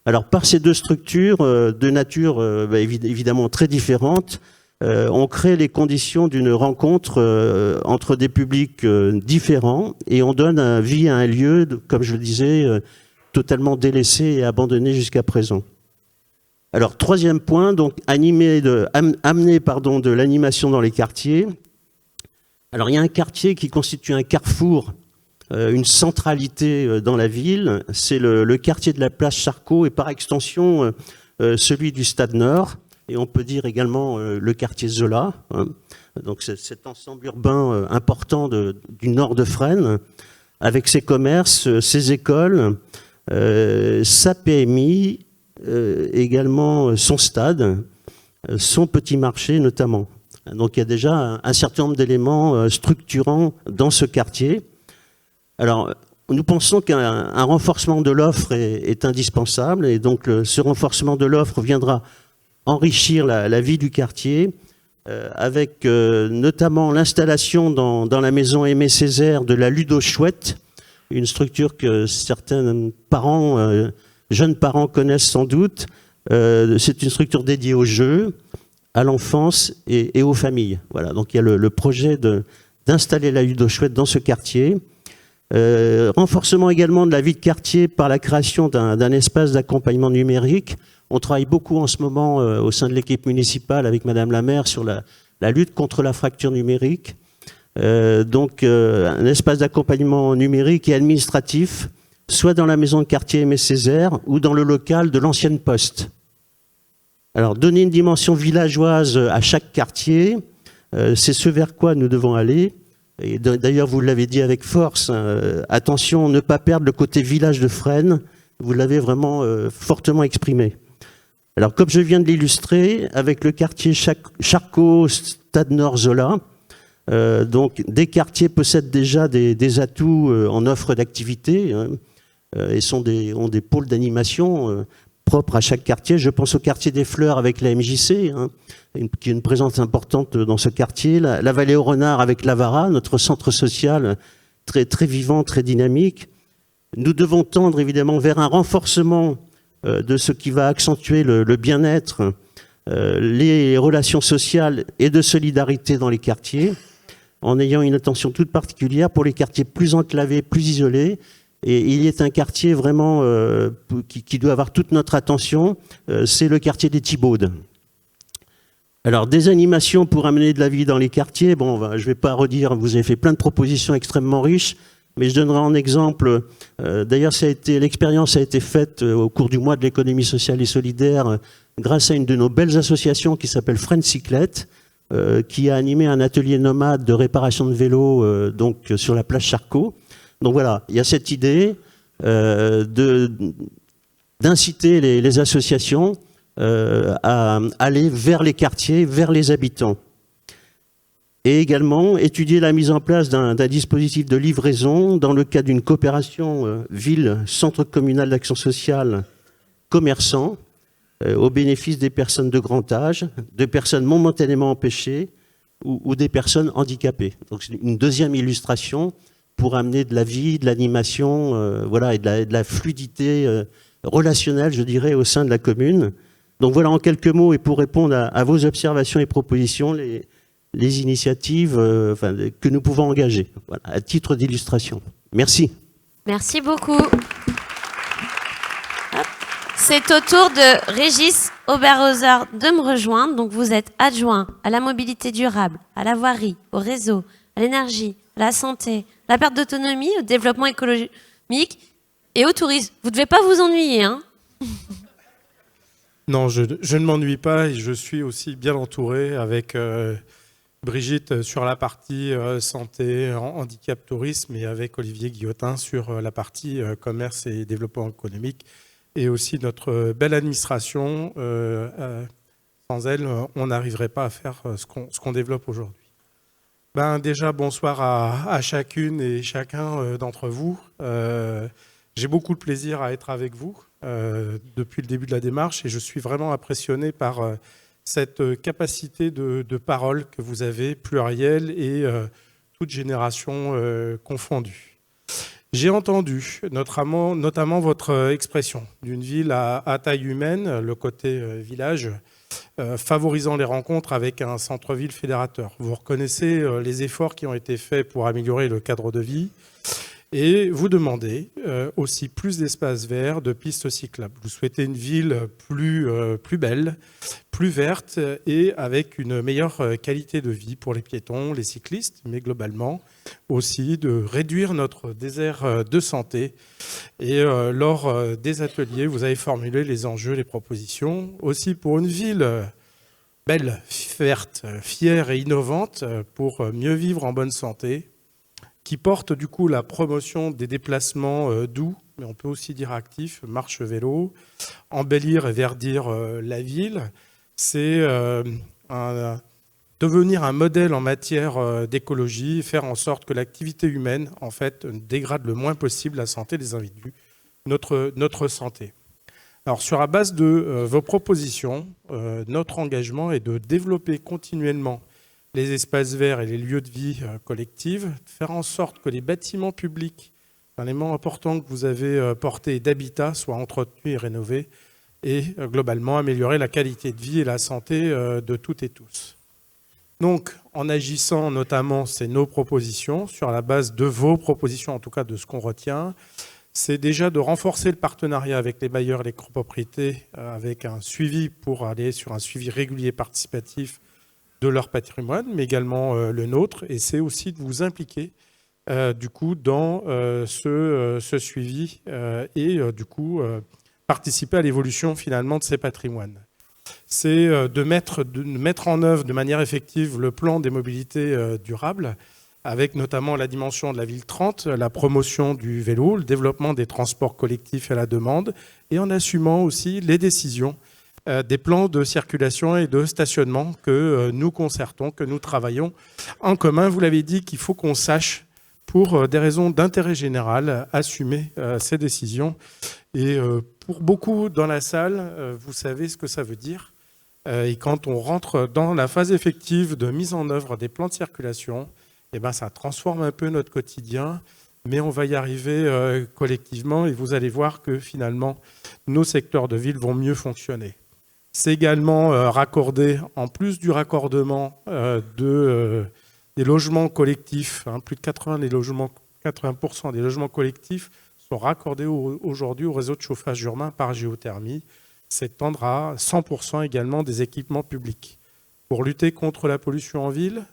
[SPEAKER 11] Alors par ces deux structures de nature évidemment très différentes, on crée les conditions d'une rencontre entre des publics différents, et on donne vie à un lieu, comme je le disais, totalement délaissé et abandonné jusqu'à présent. Alors troisième point, donc amener de l'animation dans les quartiers. Alors il y a un quartier qui constitue un carrefour, une centralité dans la ville, c'est le quartier de la place Charcot, et par extension celui du Stade Nord. Et on peut dire également le quartier Zola, hein. Donc c'est cet ensemble urbain important du nord de Fresnes. avec ses commerces, ses écoles, sa PMI, également son stade, son petit marché notamment. Donc il y a déjà un certain nombre d'éléments structurants dans ce quartier. Alors, nous pensons qu'un renforcement de l'offre est indispensable, et donc ce renforcement de l'offre viendra enrichir la vie du quartier, avec notamment l'installation dans la maison Aimé Césaire de la Ludo Chouette, une structure que certains parents, jeunes parents connaissent sans doute. C'est une structure dédiée aux jeux, à l'enfance et aux familles. Voilà, donc il y a le projet d'installer la Ludo Chouette dans ce quartier. Renforcement également de la vie de quartier par la création d'un espace d'accompagnement numérique. On travaille beaucoup en ce moment au sein de l'équipe municipale avec Madame la maire sur la lutte contre la fracture numérique. Donc un espace d'accompagnement numérique et administratif, soit dans la maison de quartier Aimé Césaire ou dans le local de l'ancienne poste. Alors donner une dimension villageoise à chaque quartier, c'est ce vers quoi nous devons aller. Et d'ailleurs, vous l'avez dit avec force, attention, ne pas perdre le côté village de Fresnes, vous l'avez vraiment fortement exprimé. Alors, comme je viens de l'illustrer, avec le quartier Charcot, Stade Nord, Zola, donc des quartiers possèdent déjà des atouts en offre d'activité et ont des pôles d'animation propres à chaque quartier. Je pense au quartier des Fleurs avec la MJC, qui est une présence importante dans ce quartier. La Vallée au Renard avec l'Avara, notre centre social très, très vivant, très dynamique. Nous devons tendre évidemment vers un renforcement de ce qui va accentuer le bien-être, les relations sociales et de solidarité dans les quartiers, en ayant une attention toute particulière pour les quartiers plus enclavés, plus isolés. Et il y est un quartier vraiment qui doit avoir toute notre attention, c'est le quartier des Thibaudes. Alors, des animations pour amener de la vie dans les quartiers. Bon, je ne vais pas redire, vous avez fait plein de propositions extrêmement riches, mais je donnerai en exemple, d'ailleurs l'expérience a été faite au cours du mois de l'économie sociale et solidaire grâce à une de nos belles associations qui s'appelle Friends Cyclette, qui a animé un atelier nomade de réparation de vélos donc sur la place Charcot. Donc voilà, il y a cette idée d'inciter les associations à aller vers les quartiers, vers les habitants. Et également étudier la mise en place d'un dispositif de livraison dans le cadre d'une coopération ville-centre communal d'action sociale commerçant au bénéfice des personnes de grand âge, de personnes momentanément empêchées ou des personnes handicapées. Donc c'est une deuxième illustration pour amener de la vie, de l'animation, voilà, et de la fluidité relationnelle, je dirais, au sein de la commune. Donc voilà, en quelques mots, et pour répondre à vos observations et propositions, les initiatives que nous pouvons engager, voilà, à titre d'illustration. Merci.
[SPEAKER 25] Merci beaucoup. C'est au tour de Régis Oberhauser de me rejoindre. Donc vous êtes adjoint à la mobilité durable, à la voirie, au réseau, à l'énergie, à la santé, à la perte d'autonomie, au développement économique et au tourisme. Vous ne devez pas vous ennuyer, hein?
[SPEAKER 12] Non, je ne m'ennuie pas et je suis aussi bien entouré avec Brigitte sur la partie santé, handicap, tourisme et avec Olivier Guillotin sur la partie commerce et développement économique et aussi notre belle administration. Sans elle, on n'arriverait pas à faire ce qu'on développe aujourd'hui. Déjà, bonsoir à chacune et chacun d'entre vous. J'ai beaucoup de plaisir à être avec vous depuis le début de la démarche et je suis vraiment impressionné par cette capacité de parole que vous avez, plurielle et toute génération confondue. J'ai entendu notamment votre expression d'une ville à taille humaine, le côté village, favorisant les rencontres avec un centre-ville fédérateur. Vous reconnaissez les efforts qui ont été faits pour améliorer le cadre de vie et vous demandez aussi plus d'espaces verts, de pistes cyclables. Vous souhaitez une ville plus belle, plus verte et avec une meilleure qualité de vie pour les piétons, les cyclistes, mais globalement aussi de réduire notre désert de santé. Et lors des ateliers, vous avez formulé les enjeux, les propositions, aussi pour une ville belle, verte, fière et innovante pour mieux vivre en bonne santé, qui porte du coup la promotion des déplacements doux, mais on peut aussi dire actifs, marche vélo, embellir et verdir la ville. C'est devenir un modèle en matière d'écologie, faire en sorte que l'activité humaine en fait dégrade le moins possible la santé des individus, notre santé. Alors sur la base de vos propositions, notre engagement est de développer continuellement les espaces verts et les lieux de vie collectifs, faire en sorte que les bâtiments publics, un élément important que vous avez porté d'habitat, soient entretenus et rénovés, et globalement améliorer la qualité de vie et la santé de toutes et tous. Donc, en agissant notamment, c'est nos propositions, sur la base de vos propositions, en tout cas de ce qu'on retient, c'est déjà de renforcer le partenariat avec les bailleurs et les copropriétés, avec un suivi pour aller sur un suivi régulier participatif de leur patrimoine, mais également le nôtre, et c'est aussi de vous impliquer du coup dans ce suivi et du coup participer à l'évolution finalement de ces patrimoines. C'est de mettre en œuvre de manière effective le plan des mobilités durables, avec notamment la dimension de la ville 30, la promotion du vélo, le développement des transports collectifs à la demande, et en assumant aussi les décisions des plans de circulation et de stationnement que nous concertons, que nous travaillons en commun. Vous l'avez dit qu'il faut qu'on sache, pour des raisons d'intérêt général, assumer ces décisions. Et pour beaucoup dans la salle, vous savez ce que ça veut dire. Et quand on rentre dans la phase effective de mise en œuvre des plans de circulation, eh ben, ça transforme un peu notre quotidien, mais on va y arriver collectivement et vous allez voir que finalement, nos secteurs de ville vont mieux fonctionner. C'est également raccordé, en plus du raccordement des logements collectifs, plus de 80% des logements collectifs sont raccordés aujourd'hui au réseau de chauffage urbain par géothermie, s'étendre à 100% également des équipements publics. Pour lutter contre la pollution en ville,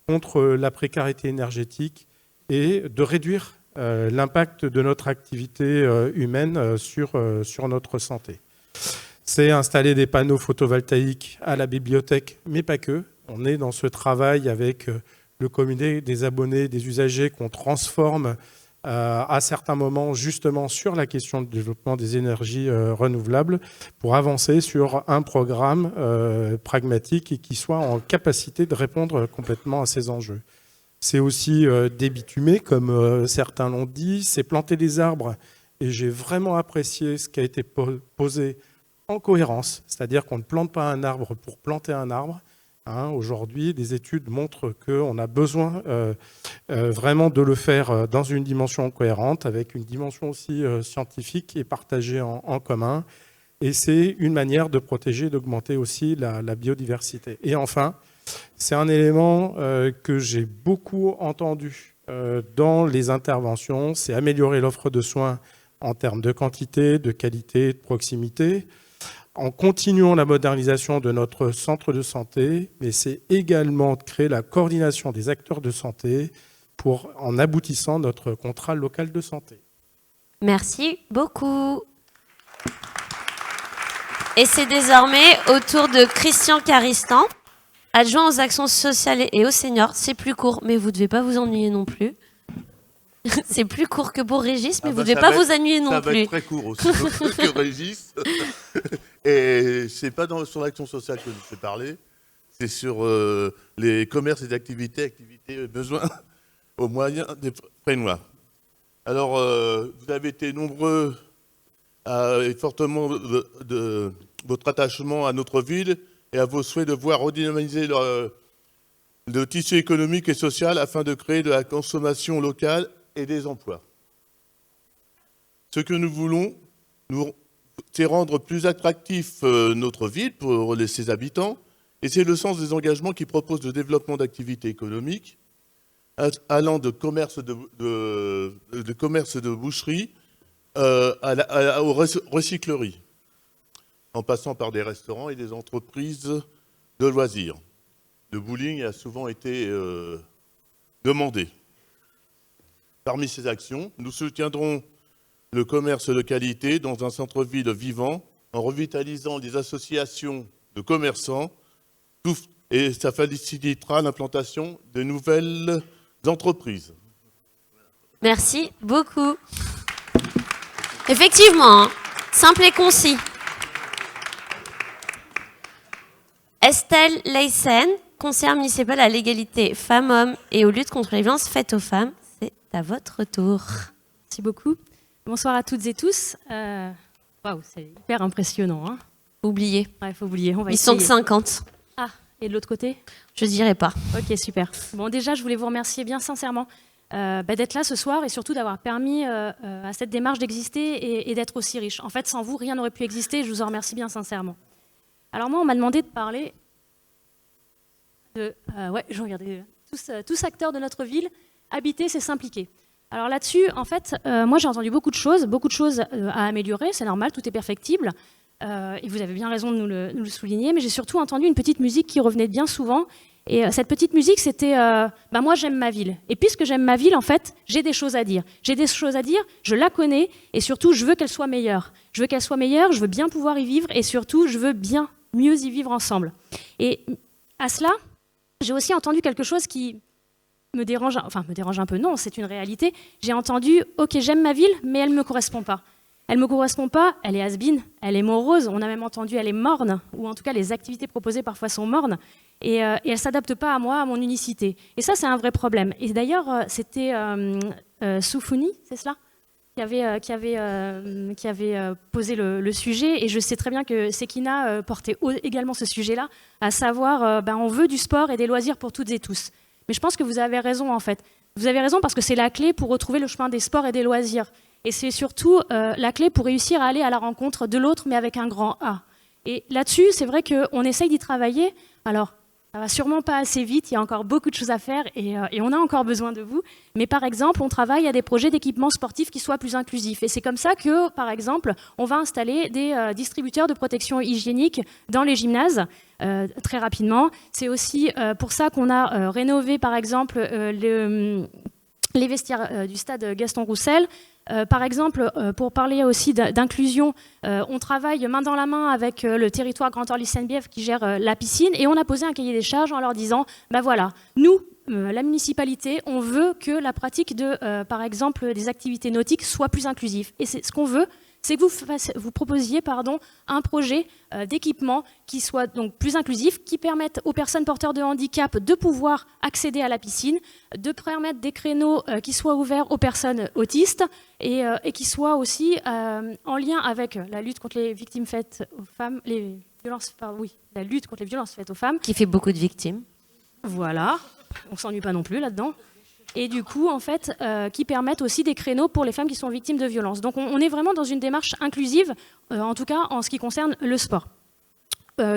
[SPEAKER 12] contre la précarité énergétique et de réduire l'impact de notre activité humaine sur notre santé. C'est installer des panneaux photovoltaïques à la bibliothèque, mais pas que. On est dans ce travail avec le comité des abonnés, des usagers qu'on transforme à certains moments justement sur la question du développement des énergies renouvelables pour avancer sur un programme pragmatique et qui soit en capacité de répondre complètement à ces enjeux. C'est aussi débitumer, comme certains l'ont dit, c'est planter des arbres. Et j'ai vraiment apprécié ce qui a été posé en cohérence, c'est-à-dire qu'on ne plante pas un arbre pour planter un arbre. Aujourd'hui, des études montrent qu'on a besoin vraiment de le faire dans une dimension cohérente, avec une dimension aussi scientifique et partagée en commun. Et c'est une manière de protéger, d'augmenter aussi la biodiversité. Et enfin, c'est un élément que j'ai beaucoup entendu dans les interventions, c'est améliorer l'offre de soins en termes de quantité, de qualité, de proximité, en continuant la modernisation de notre centre de santé, mais c'est également de créer la coordination des acteurs de santé en aboutissant notre contrat local de santé.
[SPEAKER 25] Merci beaucoup. Et c'est désormais au tour de Christian Caristan, adjoint aux actions sociales et aux seniors. C'est plus court, mais vous ne devez pas vous ennuyer non plus. C'est plus court que pour Régis, mais vous ne devez pas vous ennuyer non plus.
[SPEAKER 1] Ça va être très court aussi que Régis. Et ce n'est pas sur l'action sociale que je vais parler, c'est sur les commerces et activités besoins aux moyens des Fresnois. Alors, vous avez été nombreux et fortement de votre attachement à notre ville et à vos souhaits de voir redynamiser le tissu économique et social afin de créer de la consommation locale et des emplois. Ce que nous voulons, c'est rendre plus attractif notre ville pour ses habitants, et c'est le sens des engagements qui proposent le développement d'activités économiques, allant de commerce de boucherie aux recycleries, en passant par des restaurants et des entreprises de loisirs. Le bowling a souvent été demandé. Parmi ces actions, nous soutiendrons le commerce de qualité dans un centre-ville vivant en revitalisant les associations de commerçants et ça facilitera l'implantation de nouvelles entreprises.
[SPEAKER 25] Merci beaucoup. Effectivement, hein, simple et concis. Estelle Leysen, conseillère municipale à l'égalité femmes-hommes et aux luttes contre les violences faites aux femmes. C'est à votre tour.
[SPEAKER 13] Merci beaucoup. Bonsoir à toutes et tous. Waouh, c'est hyper impressionnant. Hein.
[SPEAKER 25] Oubliez.
[SPEAKER 13] Ouais, faut oublier. On va
[SPEAKER 25] Ils sont
[SPEAKER 13] essayer.
[SPEAKER 25] 50.
[SPEAKER 13] Ah, et de l'autre côté?
[SPEAKER 25] Je dirais pas.
[SPEAKER 13] Ok, super. Bon, déjà, je voulais vous remercier bien sincèrement d'être là ce soir et surtout d'avoir permis à cette démarche d'exister et d'être aussi riche. En fait, sans vous, rien n'aurait pu exister. Je vous en remercie bien sincèrement. Alors moi, on m'a demandé de parler de... ouais, je regardais tous acteurs de notre ville. Habiter, c'est s'impliquer. Alors là-dessus, en fait, moi j'ai entendu beaucoup de choses à améliorer, c'est normal, tout est perfectible. Et vous avez bien raison de nous le souligner, mais j'ai surtout entendu une petite musique qui revenait bien souvent. Et cette petite musique, c'était moi j'aime ma ville. Et puisque j'aime ma ville, en fait, j'ai des choses à dire. J'ai des choses à dire, je la connais, et surtout, je veux qu'elle soit meilleure. Je veux qu'elle soit meilleure, je veux bien pouvoir y vivre, et surtout, je veux bien mieux y vivre ensemble. Et à cela, j'ai aussi entendu quelque chose qui me dérange un peu, non, c'est une réalité. J'ai entendu, ok, j'aime ma ville, mais elle ne me correspond pas. Elle ne me correspond pas, elle est has-been, elle est morose, on a même entendu elle est morne, ou en tout cas les activités proposées parfois sont mornes, et elle ne s'adapte pas à moi, à mon unicité. Et ça, c'est un vrai problème. Et d'ailleurs, c'était Soufouni, c'est cela, qui avait posé le sujet, et je sais très bien que Sekina portait également ce sujet-là, à savoir, on veut du sport et des loisirs pour toutes et tous. Mais je pense que vous avez raison, en fait. Vous avez raison parce que c'est la clé pour retrouver le chemin des sports et des loisirs. Et c'est surtout la clé pour réussir à aller à la rencontre de l'autre, mais avec un grand A. Et là-dessus, c'est vrai qu'on essaye d'y travailler. Alors, ça va sûrement pas assez vite, il y a encore beaucoup de choses à faire et on a encore besoin de vous. Mais par exemple, on travaille à des projets d'équipements sportifs qui soient plus inclusifs. Et c'est comme ça que, par exemple, on va installer des distributeurs de protection hygiénique dans les gymnases très rapidement. C'est aussi pour ça qu'on a rénové, par exemple, les vestiaires du stade Gaston Roussel. Par exemple, pour parler aussi d'inclusion, on travaille main dans la main avec le territoire Grand Orly-Seine-Bièvre qui gère la piscine et on a posé un cahier des charges en leur disant, voilà, nous, la municipalité, on veut que la pratique de, par exemple, des activités nautiques soit plus inclusive. Et ce qu'on veut, c'est que vous proposiez un projet d'équipement qui soit donc plus inclusif, qui permette aux personnes porteurs de handicap de pouvoir accéder à la piscine, de permettre des créneaux qui soient ouverts aux personnes autistes et qui soient aussi en lien avec la lutte contre les victimes faites aux femmes, la lutte contre les violences faites aux femmes.
[SPEAKER 25] Qui fait beaucoup de victimes.
[SPEAKER 13] Voilà, on s'ennuie pas non plus là-dedans. Et du coup, en fait, qui permettent aussi des créneaux pour les femmes qui sont victimes de violences. Donc on est vraiment dans une démarche inclusive, en tout cas en ce qui concerne le sport.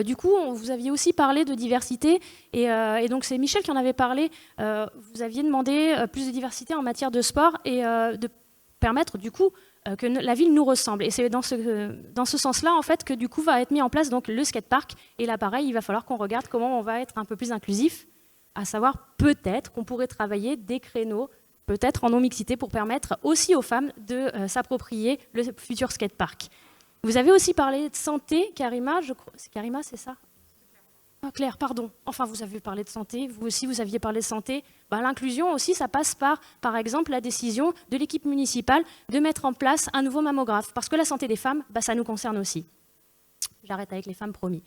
[SPEAKER 13] Du coup, vous aviez aussi parlé de diversité, et donc c'est Michel qui en avait parlé. Vous aviez demandé plus de diversité en matière de sport et de permettre du coup que la ville nous ressemble. Et c'est dans ce sens-là, en fait, que du coup va être mis en place donc, le skatepark. Et là, pareil, il va falloir qu'on regarde comment on va être un peu plus inclusif, à savoir peut-être qu'on pourrait travailler des créneaux, peut-être en non-mixité, pour permettre aussi aux femmes de s'approprier le futur skatepark. Vous avez aussi parlé de santé, Karima, je crois. C'est Karima, c'est ça? Claire, pardon. Enfin, vous avez parlé de santé, vous aussi, vous aviez parlé de santé. L'inclusion aussi, ça passe par exemple, la décision de l'équipe municipale de mettre en place un nouveau mammographe. Parce que la santé des femmes, ça nous concerne aussi. J'arrête avec les femmes, promis.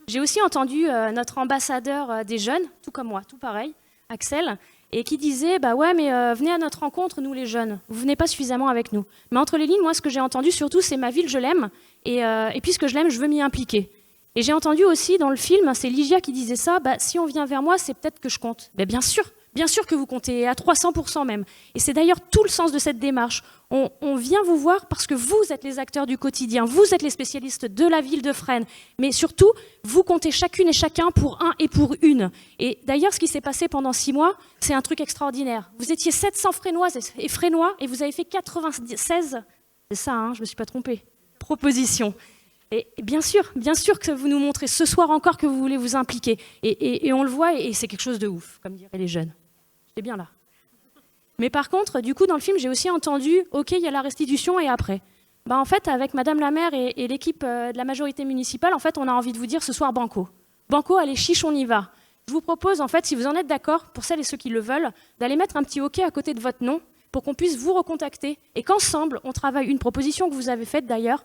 [SPEAKER 13] J'ai aussi entendu notre ambassadeur des jeunes, tout comme moi, tout pareil, Axel, et qui disait ouais, mais venez à notre rencontre, nous les jeunes, vous venez pas suffisamment avec nous. Mais entre les lignes, moi, ce que j'ai entendu surtout, c'est ma ville, je l'aime, et puisque je l'aime, je veux m'y impliquer. Et j'ai entendu aussi dans le film, c'est Ligia qui disait ça, si on vient vers moi, c'est peut-être que je compte. Bien sûr que vous comptez, à 300% même. Et c'est d'ailleurs tout le sens de cette démarche. On vient vous voir parce que vous êtes les acteurs du quotidien, vous êtes les spécialistes de la ville de Fresnes, mais surtout, vous comptez chacune et chacun pour un et pour une. Et d'ailleurs, ce qui s'est passé pendant 6 mois, c'est un truc extraordinaire. Vous étiez 700 Fresnoises et Fresnois et vous avez fait 96, c'est ça, je ne me suis pas trompée, propositions. Et bien sûr que vous nous montrez ce soir encore que vous voulez vous impliquer. Et on le voit et c'est quelque chose de ouf, comme diraient les jeunes. J'étais bien là. Mais par contre, du coup, dans le film, j'ai aussi entendu, OK, il y a la restitution et après. En fait, avec Madame la maire et l'équipe de la majorité municipale, en fait, on a envie de vous dire ce soir banco. Banco, allez, chiche, on y va. Je vous propose, en fait, si vous en êtes d'accord, pour celles et ceux qui le veulent, d'aller mettre un petit OK à côté de votre nom, pour qu'on puisse vous recontacter et qu'ensemble, on travaille une proposition que vous avez faite d'ailleurs,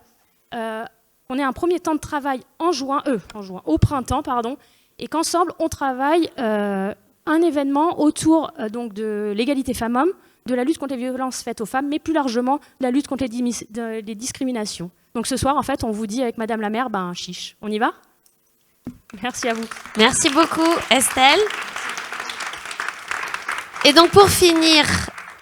[SPEAKER 13] qu'on ait un premier temps de travail au printemps, pardon, et qu'ensemble, on travaille un événement autour donc de l'égalité femmes-hommes, de la lutte contre les violences faites aux femmes, mais plus largement de la lutte contre les discriminations. Donc ce soir, en fait, on vous dit avec Madame la maire, ben chiche. On y va ? Merci à vous.
[SPEAKER 25] Merci beaucoup, Estelle. Et donc pour finir,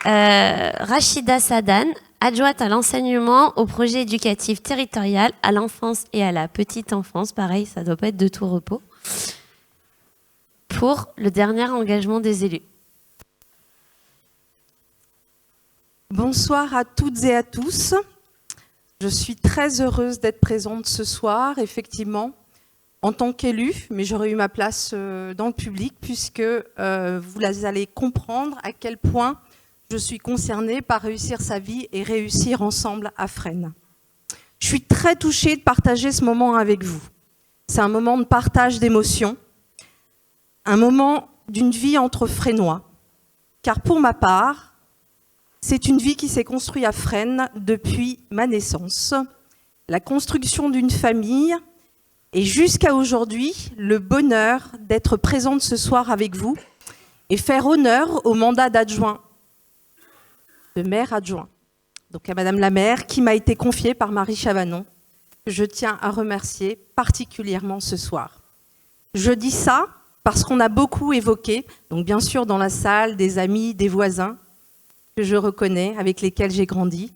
[SPEAKER 25] Rachida Sadan, adjointe à l'enseignement au projet éducatif territorial à l'enfance et à la petite enfance. Pareil, ça ne doit pas être de tout repos. Pour le dernier engagement des élus.
[SPEAKER 14] Bonsoir à toutes et à tous. Je suis très heureuse d'être présente ce soir, effectivement, en tant qu'élue, mais j'aurais eu ma place dans le public puisque vous allez comprendre à quel point je suis concernée par réussir sa vie et réussir ensemble à Fresnes. Je suis très touchée de partager ce moment avec vous. C'est un moment de partage d'émotions, un moment d'une vie entre Fresnois. Car pour ma part, c'est une vie qui s'est construite à Fresnes depuis ma naissance. La construction d'une famille et jusqu'à aujourd'hui, le bonheur d'être présente ce soir avec vous et faire honneur au mandat d'adjoint, de maire adjoint. Donc à Madame la maire qui m'a été confiée par Marie Chavanon, que je tiens à remercier particulièrement ce soir. Je dis ça parce qu'on a beaucoup évoqué, donc bien sûr dans la salle, des amis, des voisins, que je reconnais, avec lesquels j'ai grandi.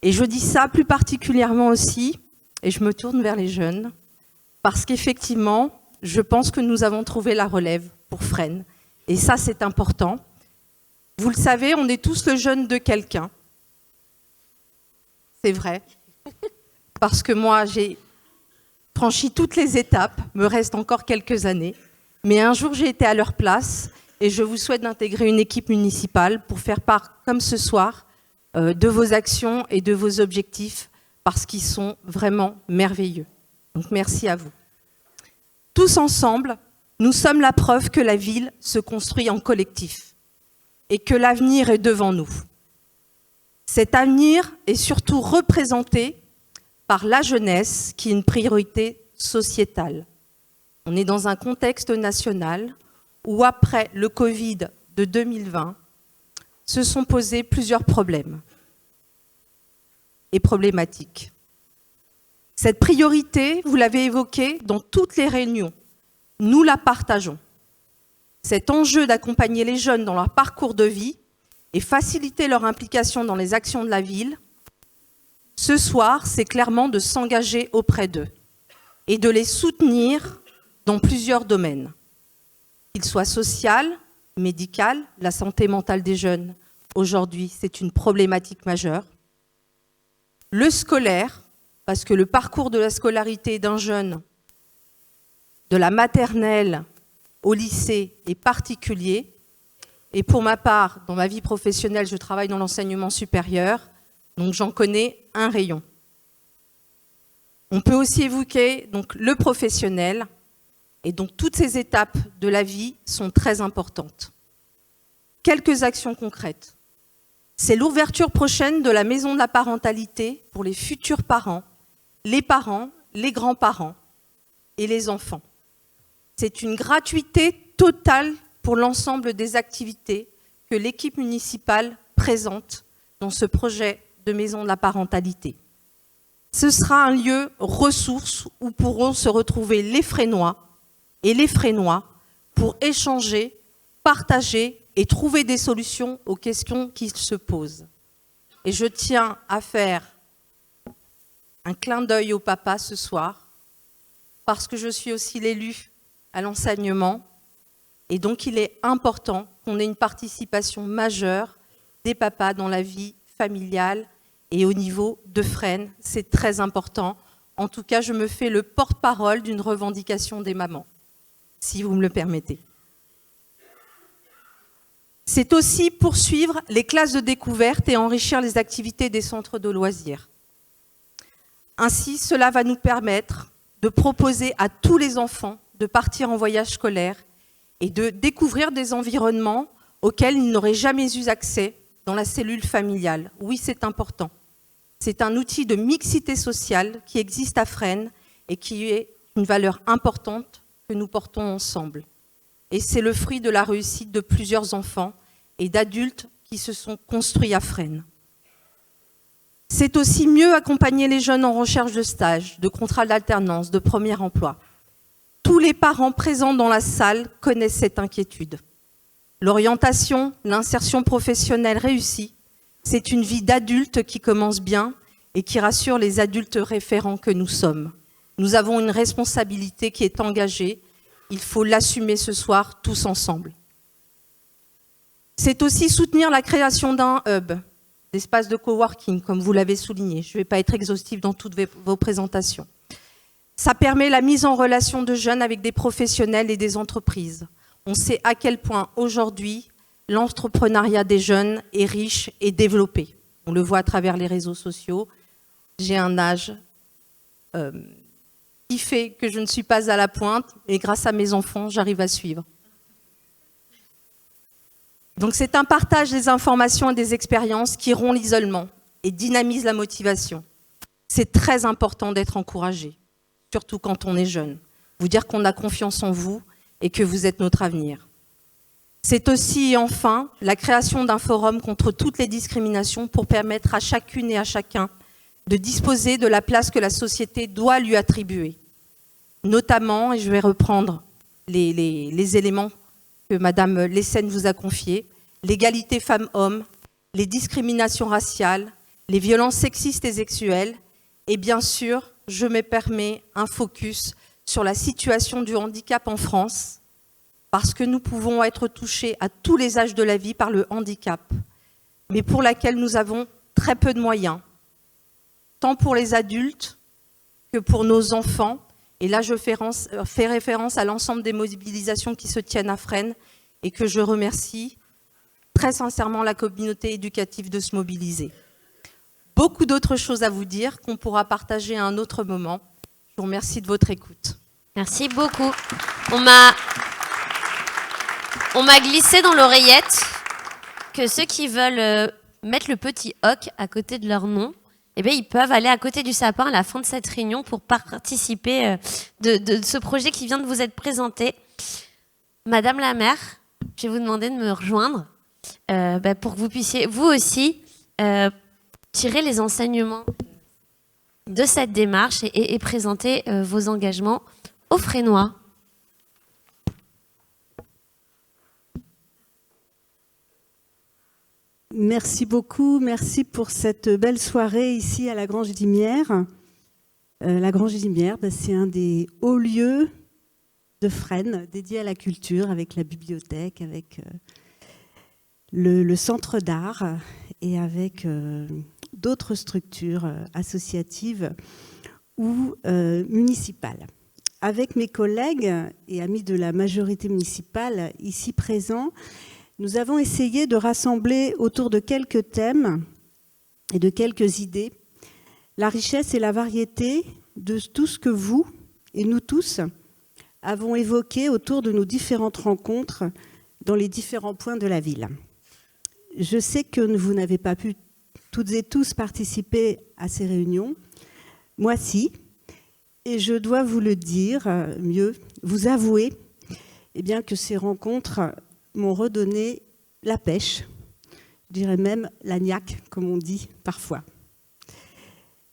[SPEAKER 14] Et je dis ça plus particulièrement aussi, et je me tourne vers les jeunes, parce qu'effectivement, je pense que nous avons trouvé la relève pour Fresnes. Et ça, c'est important. Vous le savez, on est tous le jeune de quelqu'un. C'est vrai. Parce que moi, j'ai franchi toutes les étapes, me reste encore quelques années. Mais un jour, j'ai été à leur place. Et je vous souhaite d'intégrer une équipe municipale pour faire part, comme ce soir, de vos actions et de vos objectifs, parce qu'ils sont vraiment merveilleux. Donc merci à vous. Tous ensemble, nous sommes la preuve que la ville se construit en collectif et que l'avenir est devant nous. Cet avenir est surtout représenté par la jeunesse, qui est une priorité sociétale. On est dans un contexte national où après le Covid de 2020, se sont posés plusieurs problèmes et problématiques. Cette priorité, vous l'avez évoquée dans toutes les réunions, nous la partageons. Cet enjeu d'accompagner les jeunes dans leur parcours de vie et faciliter leur implication dans les actions de la ville, ce soir, c'est clairement de s'engager auprès d'eux et de les soutenir dans plusieurs domaines. Qu'il soit social, médical, la santé mentale des jeunes, aujourd'hui, c'est une problématique majeure. Le scolaire, parce que le parcours de la scolarité d'un jeune, de la maternelle au lycée, est particulier. Et pour ma part, dans ma vie professionnelle, je travaille dans l'enseignement supérieur, donc j'en connais un rayon. On peut aussi évoquer donc, le professionnel. Et donc, toutes ces étapes de la vie sont très importantes. Quelques actions concrètes. C'est l'ouverture prochaine de la maison de la parentalité pour les futurs parents, les grands-parents et les enfants. C'est une gratuité totale pour l'ensemble des activités que l'équipe municipale présente dans ce projet de maison de la parentalité. Ce sera un lieu ressource où pourront se retrouver les Fresnois et les Fresnois pour échanger, partager et trouver des solutions aux questions qui se posent. Et je tiens à faire un clin d'œil au papa ce soir, parce que je suis aussi l'élue à l'enseignement, et donc il est important qu'on ait une participation majeure des papas dans la vie familiale et au niveau de Fresnes. C'est très important. En tout cas, je me fais le porte-parole d'une revendication des mamans, si vous me le permettez. C'est aussi poursuivre les classes de découverte et enrichir les activités des centres de loisirs. Ainsi, cela va nous permettre de proposer à tous les enfants de partir en voyage scolaire et de découvrir des environnements auxquels ils n'auraient jamais eu accès dans la cellule familiale. Oui, c'est important. C'est un outil de mixité sociale qui existe à Fresnes et qui est une valeur importante que nous portons ensemble. Et c'est le fruit de la réussite de plusieurs enfants et d'adultes qui se sont construits à Fresnes. C'est aussi mieux accompagner les jeunes en recherche de stage, de contrat d'alternance, de premier emploi. Tous les parents présents dans la salle connaissent cette inquiétude. L'orientation, l'insertion professionnelle réussie, c'est une vie d'adulte qui commence bien et qui rassure les adultes référents que nous sommes. Nous avons une responsabilité qui est engagée. Il faut l'assumer ce soir tous ensemble. C'est aussi soutenir la création d'un hub, d'espace de coworking, comme vous l'avez souligné. Je ne vais pas être exhaustive dans toutes vos présentations. Ça permet la mise en relation de jeunes avec des professionnels et des entreprises. On sait à quel point aujourd'hui, l'entrepreneuriat des jeunes est riche et développé. On le voit à travers les réseaux sociaux. J'ai un âge qui fait que je ne suis pas à la pointe, et grâce à mes enfants, j'arrive à suivre. Donc c'est un partage des informations et des expériences qui rompt l'isolement et dynamise la motivation. C'est très important d'être encouragé, surtout quand on est jeune. Vous dire qu'on a confiance en vous et que vous êtes notre avenir. C'est aussi, et enfin, la création d'un forum contre toutes les discriminations pour permettre à chacune et à chacun de disposer de la place que la société doit lui attribuer. Notamment, et je vais reprendre les éléments que Madame Lessène vous a confiés, l'égalité femmes-hommes, les discriminations raciales, les violences sexistes et sexuelles, et bien sûr, je me permets un focus sur la situation du handicap en France, parce que nous pouvons être touchés à tous les âges de la vie par le handicap, mais pour laquelle nous avons très peu de moyens, tant pour les adultes que pour nos enfants. Et là, je fais référence à l'ensemble des mobilisations qui se tiennent à Fresnes et que je remercie très sincèrement la communauté éducative de se mobiliser. Beaucoup d'autres choses à vous dire qu'on pourra partager à un autre moment. Je vous remercie de votre écoute.
[SPEAKER 25] Merci beaucoup. On m'a glissé dans l'oreillette que ceux qui veulent mettre le petit hoc à côté de leur nom, eh bien, ils peuvent aller à côté du sapin à la fin de cette réunion pour participer de ce projet qui vient de vous être présenté. Madame la maire, je vais vous demander de me rejoindre pour que vous puissiez, vous aussi, tirer les enseignements de cette démarche et présenter vos engagements aux Fresnois.
[SPEAKER 15] Merci beaucoup, merci pour cette belle soirée ici à la Grange d'Imières. La Grange d'Imières, c'est un des hauts lieux de Fresnes dédié à la culture, avec la bibliothèque, avec le centre d'art et avec d'autres structures associatives ou municipales. Avec mes collègues et amis de la majorité municipale ici présents, nous avons essayé de rassembler autour de quelques thèmes et de quelques idées la richesse et la variété de tout ce que vous et nous tous avons évoqué autour de nos différentes rencontres dans les différents points de la ville. Je sais que vous n'avez pas pu toutes et tous participer à ces réunions. Moi, si. Et je dois vous le dire, mieux, vous avouer bien, que ces rencontres m'ont redonné la pêche, je dirais même la niaque, comme on dit parfois.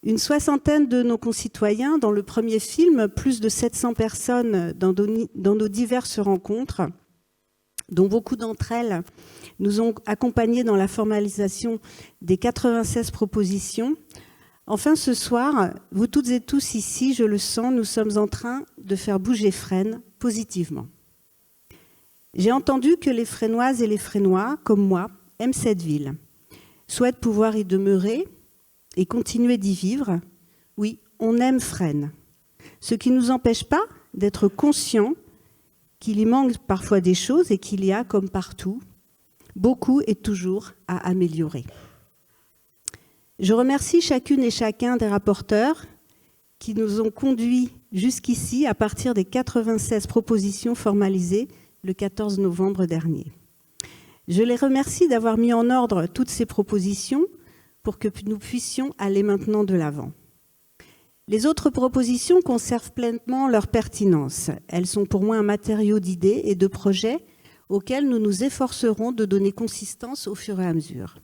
[SPEAKER 15] Une soixantaine de nos concitoyens, dans le premier film, plus de 700 personnes dans nos diverses rencontres, dont beaucoup d'entre elles nous ont accompagnés dans la formalisation des 96 propositions. Enfin, ce soir, vous toutes et tous ici, je le sens, nous sommes en train de faire bouger Fresnes positivement. J'ai entendu que les Fresnoises et les Fresnois, comme moi, aiment cette ville, souhaitent pouvoir y demeurer et continuer d'y vivre. Oui, on aime Fresnes, ce qui ne nous empêche pas d'être conscients qu'il y manque parfois des choses et qu'il y a, comme partout, beaucoup et toujours à améliorer. Je remercie chacune et chacun des rapporteurs qui nous ont conduits jusqu'ici à partir des 96 propositions formalisées le 14 novembre dernier. Je les remercie d'avoir mis en ordre toutes ces propositions pour que nous puissions aller maintenant de l'avant. Les autres propositions conservent pleinement leur pertinence. Elles sont pour moi un matériau d'idées et de projets auxquels nous nous efforcerons de donner consistance au fur et à mesure.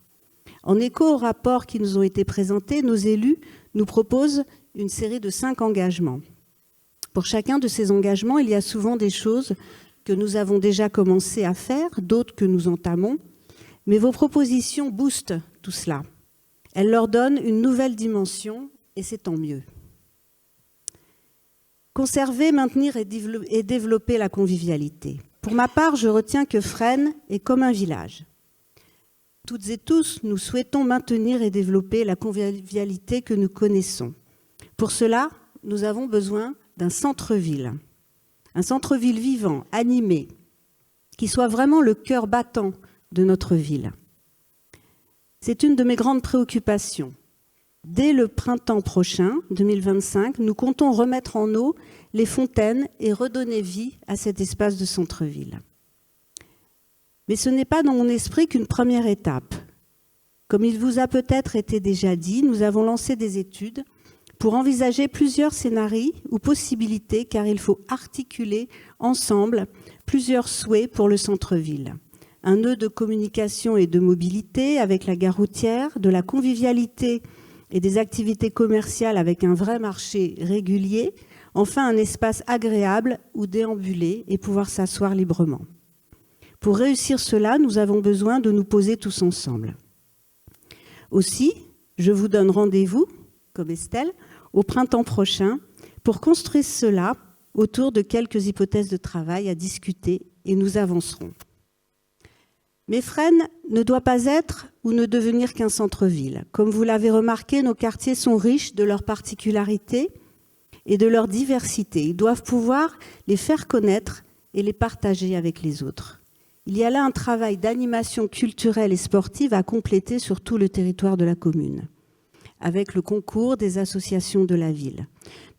[SPEAKER 15] En écho aux rapports qui nous ont été présentés, nos élus nous proposent une série de 5 engagements. Pour chacun de ces engagements, il y a souvent des choses que nous avons déjà commencé à faire, d'autres que nous entamons, mais vos propositions boostent tout cela. Elles leur donnent une nouvelle dimension et c'est tant mieux. Conserver, maintenir et développer la convivialité. Pour ma part, je retiens que Fresnes est comme un village. Toutes et tous, nous souhaitons maintenir et développer la convivialité que nous connaissons. Pour cela, nous avons besoin d'un centre-ville. Un centre-ville vivant, animé, qui soit vraiment le cœur battant de notre ville. C'est une de mes grandes préoccupations. Dès le printemps prochain, 2025, nous comptons remettre en eau les fontaines et redonner vie à cet espace de centre-ville. Mais ce n'est pas dans mon esprit qu'une première étape. Comme il vous a peut-être été déjà dit, nous avons lancé des études pour envisager plusieurs scénarios ou possibilités, car il faut articuler ensemble plusieurs souhaits pour le centre-ville. Un nœud de communication et de mobilité avec la gare routière, de la convivialité et des activités commerciales avec un vrai marché régulier, enfin un espace agréable où déambuler et pouvoir s'asseoir librement. Pour réussir cela, nous avons besoin de nous poser tous ensemble. Aussi, je vous donne rendez-vous, comme Estelle, au printemps prochain pour construire cela autour de quelques hypothèses de travail à discuter et nous avancerons. Mais Fresnes ne doit pas être ou ne devenir qu'un centre-ville. Comme vous l'avez remarqué, nos quartiers sont riches de leurs particularités et de leur diversité. Ils doivent pouvoir les faire connaître et les partager avec les autres. Il y a là un travail d'animation culturelle et sportive à compléter sur tout le territoire de la commune, avec le concours des associations de la ville.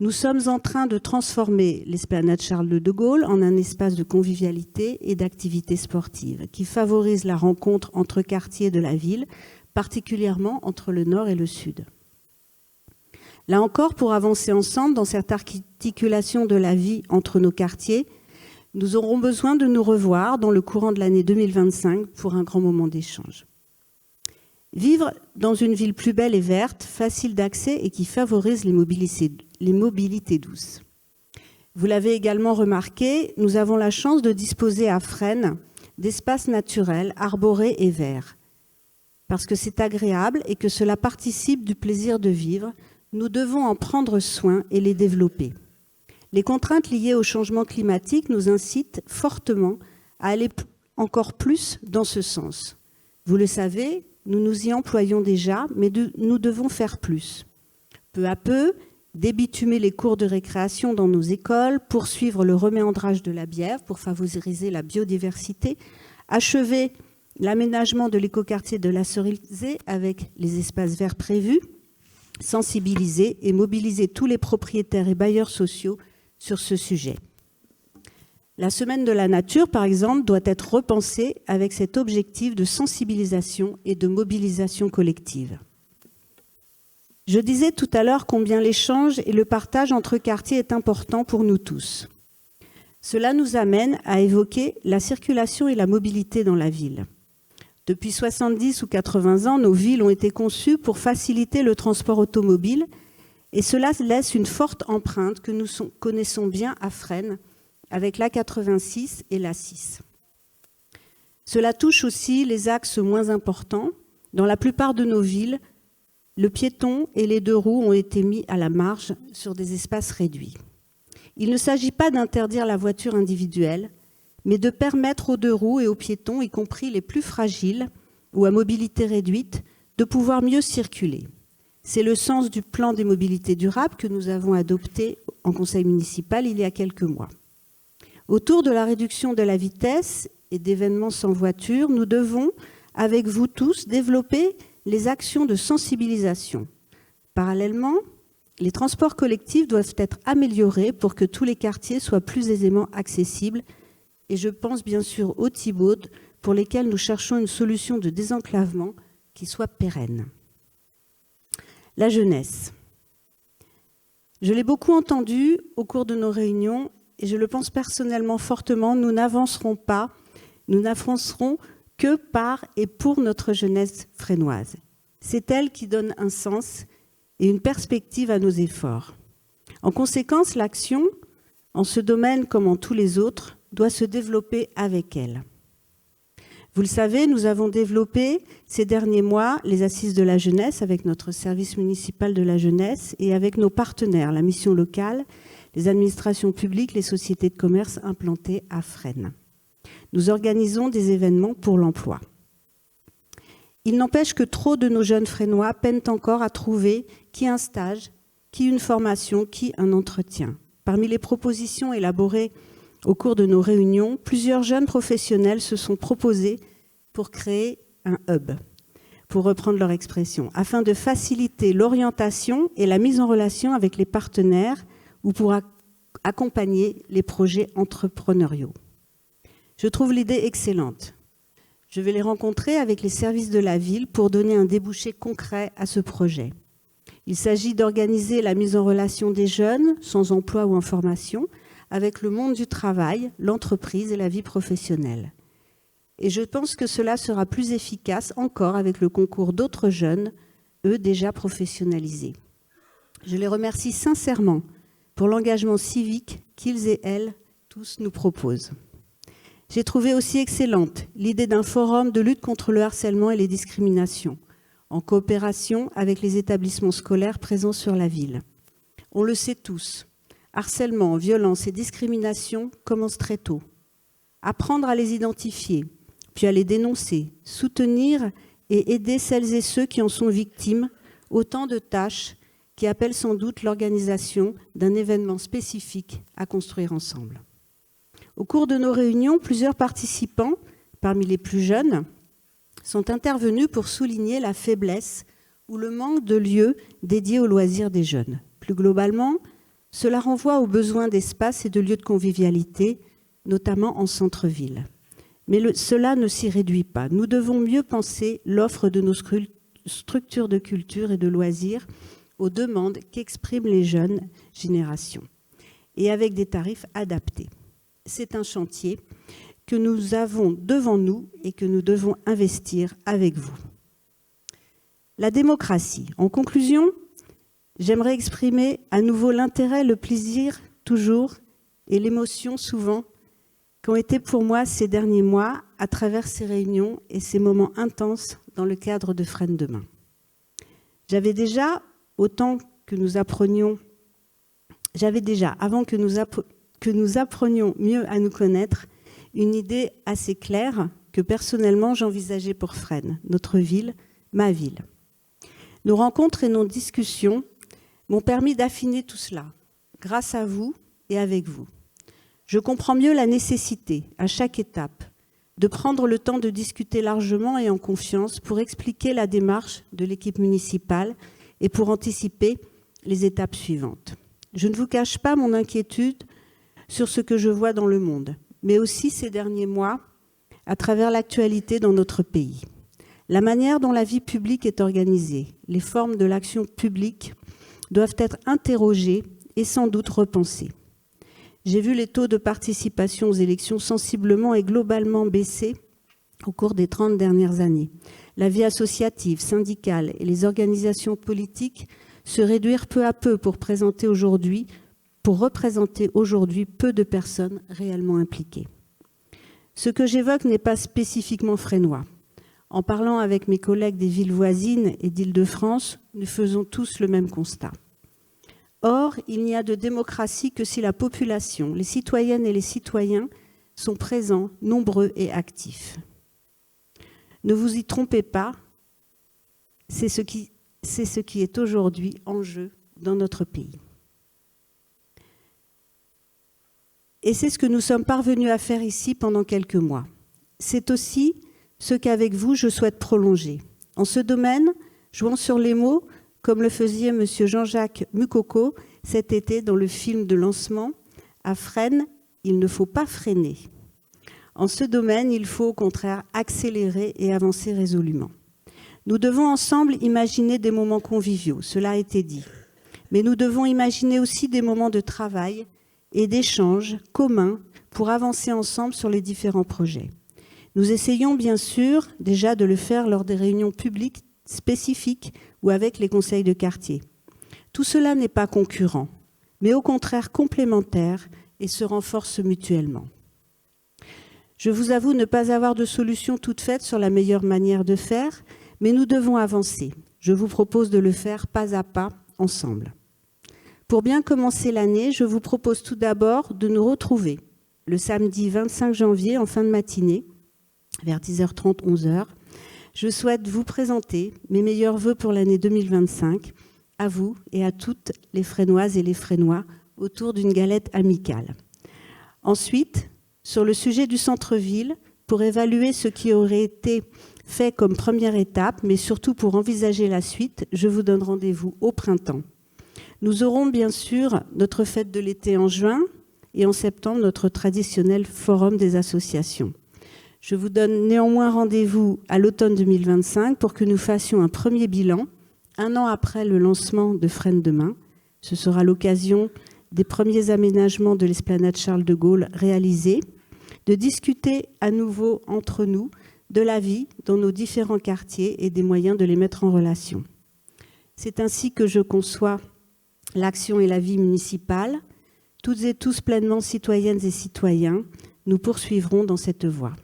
[SPEAKER 15] Nous sommes en train de transformer l'esplanade Charles de Gaulle en un espace de convivialité et d'activité sportive qui favorise la rencontre entre quartiers de la ville, particulièrement entre le nord et le sud. Là encore, pour avancer ensemble dans cette articulation de la vie entre nos quartiers, nous aurons besoin de nous revoir dans le courant de l'année 2025 pour un grand moment d'échange. Vivre dans une ville plus belle et verte, facile d'accès et qui favorise les mobilités douces. Vous l'avez également remarqué, nous avons la chance de disposer à Fresnes d'espaces naturels, arborés et verts. Parce que c'est agréable et que cela participe du plaisir de vivre, nous devons en prendre soin et les développer. Les contraintes liées au changement climatique nous incitent fortement à aller encore plus dans ce sens. Vous le savez, nous nous y employons déjà, mais nous devons faire plus. Peu à peu, débitumer les cours de récréation dans nos écoles, poursuivre le reméandrage de la Bièvre pour favoriser la biodiversité, achever l'aménagement de l'écoquartier de la Cerisée avec les espaces verts prévus, sensibiliser et mobiliser tous les propriétaires et bailleurs sociaux sur ce sujet. La semaine de la nature, par exemple, doit être repensée avec cet objectif de sensibilisation et de mobilisation collective. Je disais tout à l'heure combien l'échange et le partage entre quartiers est important pour nous tous. Cela nous amène à évoquer la circulation et la mobilité dans la ville. Depuis 70 ou 80 ans, nos villes ont été conçues pour faciliter le transport automobile et cela laisse une forte empreinte que nous connaissons bien à Fresnes avec l'A86 et l'A6. Cela touche aussi les axes moins importants. Dans la plupart de nos villes, le piéton et les deux roues ont été mis à la marge sur des espaces réduits. Il ne s'agit pas d'interdire la voiture individuelle, mais de permettre aux deux roues et aux piétons, y compris les plus fragiles ou à mobilité réduite, de pouvoir mieux circuler. C'est le sens du plan des mobilités durables que nous avons adopté en conseil municipal il y a quelques mois. Autour de la réduction de la vitesse et d'événements sans voiture, nous devons, avec vous tous, développer les actions de sensibilisation. Parallèlement, les transports collectifs doivent être améliorés pour que tous les quartiers soient plus aisément accessibles et je pense bien sûr aux Thibaudes, pour lesquels nous cherchons une solution de désenclavement qui soit pérenne. La jeunesse. Je l'ai beaucoup entendu au cours de nos réunions et je le pense personnellement fortement, nous n'avancerons que par et pour notre jeunesse fresnoise. C'est elle qui donne un sens et une perspective à nos efforts. En conséquence, l'action, en ce domaine comme en tous les autres, doit se développer avec elle. Vous le savez, nous avons développé ces derniers mois les assises de la jeunesse avec notre service municipal de la jeunesse et avec nos partenaires, la mission locale, les administrations publiques, les sociétés de commerce implantées à Fresnes. Nous organisons des événements pour l'emploi. Il n'empêche que trop de nos jeunes Fresnois peinent encore à trouver qui un stage, qui une formation, qui un entretien. Parmi les propositions élaborées au cours de nos réunions, plusieurs jeunes professionnels se sont proposés pour créer un hub, pour reprendre leur expression, afin de faciliter l'orientation et la mise en relation avec les partenaires ou pour accompagner les projets entrepreneuriaux. Je trouve l'idée excellente. Je vais les rencontrer avec les services de la ville pour donner un débouché concret à ce projet. Il s'agit d'organiser la mise en relation des jeunes, sans emploi ou en formation, avec le monde du travail, l'entreprise et la vie professionnelle. Et je pense que cela sera plus efficace encore avec le concours d'autres jeunes, eux déjà professionnalisés. Je les remercie sincèrement pour l'engagement civique qu'ils et elles tous nous proposent. J'ai trouvé aussi excellente l'idée d'un forum de lutte contre le harcèlement et les discriminations, en coopération avec les établissements scolaires présents sur la ville. On le sait tous, harcèlement, violence et discrimination commencent très tôt. Apprendre à les identifier, puis à les dénoncer, soutenir et aider celles et ceux qui en sont victimes, autant de tâches qui appellent sans doute l'organisation d'un événement spécifique à construire ensemble. Au cours de nos réunions, plusieurs participants, parmi les plus jeunes, sont intervenus pour souligner la faiblesse ou le manque de lieux dédiés aux loisirs des jeunes. Plus globalement, cela renvoie aux besoins d'espace et de lieux de convivialité, notamment en centre-ville. Mais cela ne s'y réduit pas. Nous devons mieux penser l'offre de nos structures de culture et de loisirs aux demandes qu'expriment les jeunes générations, et avec des tarifs adaptés. C'est un chantier que nous avons devant nous et que nous devons investir avec vous. La démocratie. En conclusion, j'aimerais exprimer à nouveau l'intérêt, le plaisir toujours et l'émotion souvent qu'ont été pour moi ces derniers mois à travers ces réunions et ces moments intenses dans le cadre de Fresnes Demain. J'avais déjà, avant que nous apprenions mieux à nous connaître, une idée assez claire que personnellement j'envisageais pour Fresnes, notre ville, ma ville. Nos rencontres et nos discussions m'ont permis d'affiner tout cela, grâce à vous et avec vous. Je comprends mieux la nécessité, à chaque étape, de prendre le temps de discuter largement et en confiance pour expliquer la démarche de l'équipe municipale et pour anticiper les étapes suivantes. Je ne vous cache pas mon inquiétude sur ce que je vois dans le monde, mais aussi ces derniers mois à travers l'actualité dans notre pays. La manière dont la vie publique est organisée, les formes de l'action publique doivent être interrogées et sans doute repensées. J'ai vu les taux de participation aux élections sensiblement et globalement baisser au cours des 30 dernières années. La vie associative, syndicale et les organisations politiques se réduire peu à peu pour représenter aujourd'hui peu de personnes réellement impliquées. Ce que j'évoque n'est pas spécifiquement fresnois. En parlant avec mes collègues des villes voisines et d'Île-de-France, nous faisons tous le même constat. Or, il n'y a de démocratie que si la population, les citoyennes et les citoyens sont présents, nombreux et actifs. Ne vous y trompez pas, c'est ce qui est aujourd'hui en jeu dans notre pays. Et c'est ce que nous sommes parvenus à faire ici pendant quelques mois. C'est aussi ce qu'avec vous, je souhaite prolonger. En ce domaine, jouant sur les mots, comme le faisait M. Jean-Jacques Mukoko cet été dans le film de lancement, à Fresnes, il ne faut pas freiner. En ce domaine, il faut au contraire accélérer et avancer résolument. Nous devons ensemble imaginer des moments conviviaux, cela a été dit. Mais nous devons imaginer aussi des moments de travail et d'échanges communs pour avancer ensemble sur les différents projets. Nous essayons bien sûr déjà de le faire lors des réunions publiques spécifiques ou avec les conseils de quartier. Tout cela n'est pas concurrent, mais au contraire complémentaire et se renforce mutuellement. Je vous avoue ne pas avoir de solution toute faite sur la meilleure manière de faire, mais nous devons avancer. Je vous propose de le faire pas à pas, ensemble. Pour bien commencer l'année, je vous propose tout d'abord de nous retrouver le samedi 25 janvier en fin de matinée, vers 10h30, 11h. Je souhaite vous présenter mes meilleurs vœux pour l'année 2025, à vous et à toutes les Fresnoises et les Fresnois, autour d'une galette amicale. Ensuite, sur le sujet du centre-ville, pour évaluer ce qui aurait été fait comme première étape, mais surtout pour envisager la suite, je vous donne rendez-vous au printemps. Nous aurons bien sûr notre fête de l'été en juin et en septembre notre traditionnel forum des associations. Je vous donne néanmoins rendez-vous à l'automne 2025 pour que nous fassions un premier bilan, un an après le lancement de Fresnes Demain. Ce sera l'occasion des premiers aménagements de l'esplanade Charles de Gaulle réalisés, de discuter à nouveau entre nous de la vie dans nos différents quartiers et des moyens de les mettre en relation. C'est ainsi que je conçois l'action et la vie municipale. Toutes et tous pleinement citoyennes et citoyens, nous poursuivrons dans cette voie.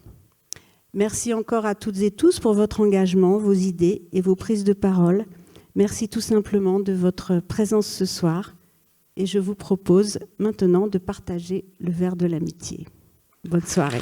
[SPEAKER 15] Merci encore à toutes et tous pour votre engagement, vos idées et vos prises de parole. Merci tout simplement de votre présence ce soir. Et je vous propose maintenant de partager le verre de l'amitié. Bonne soirée.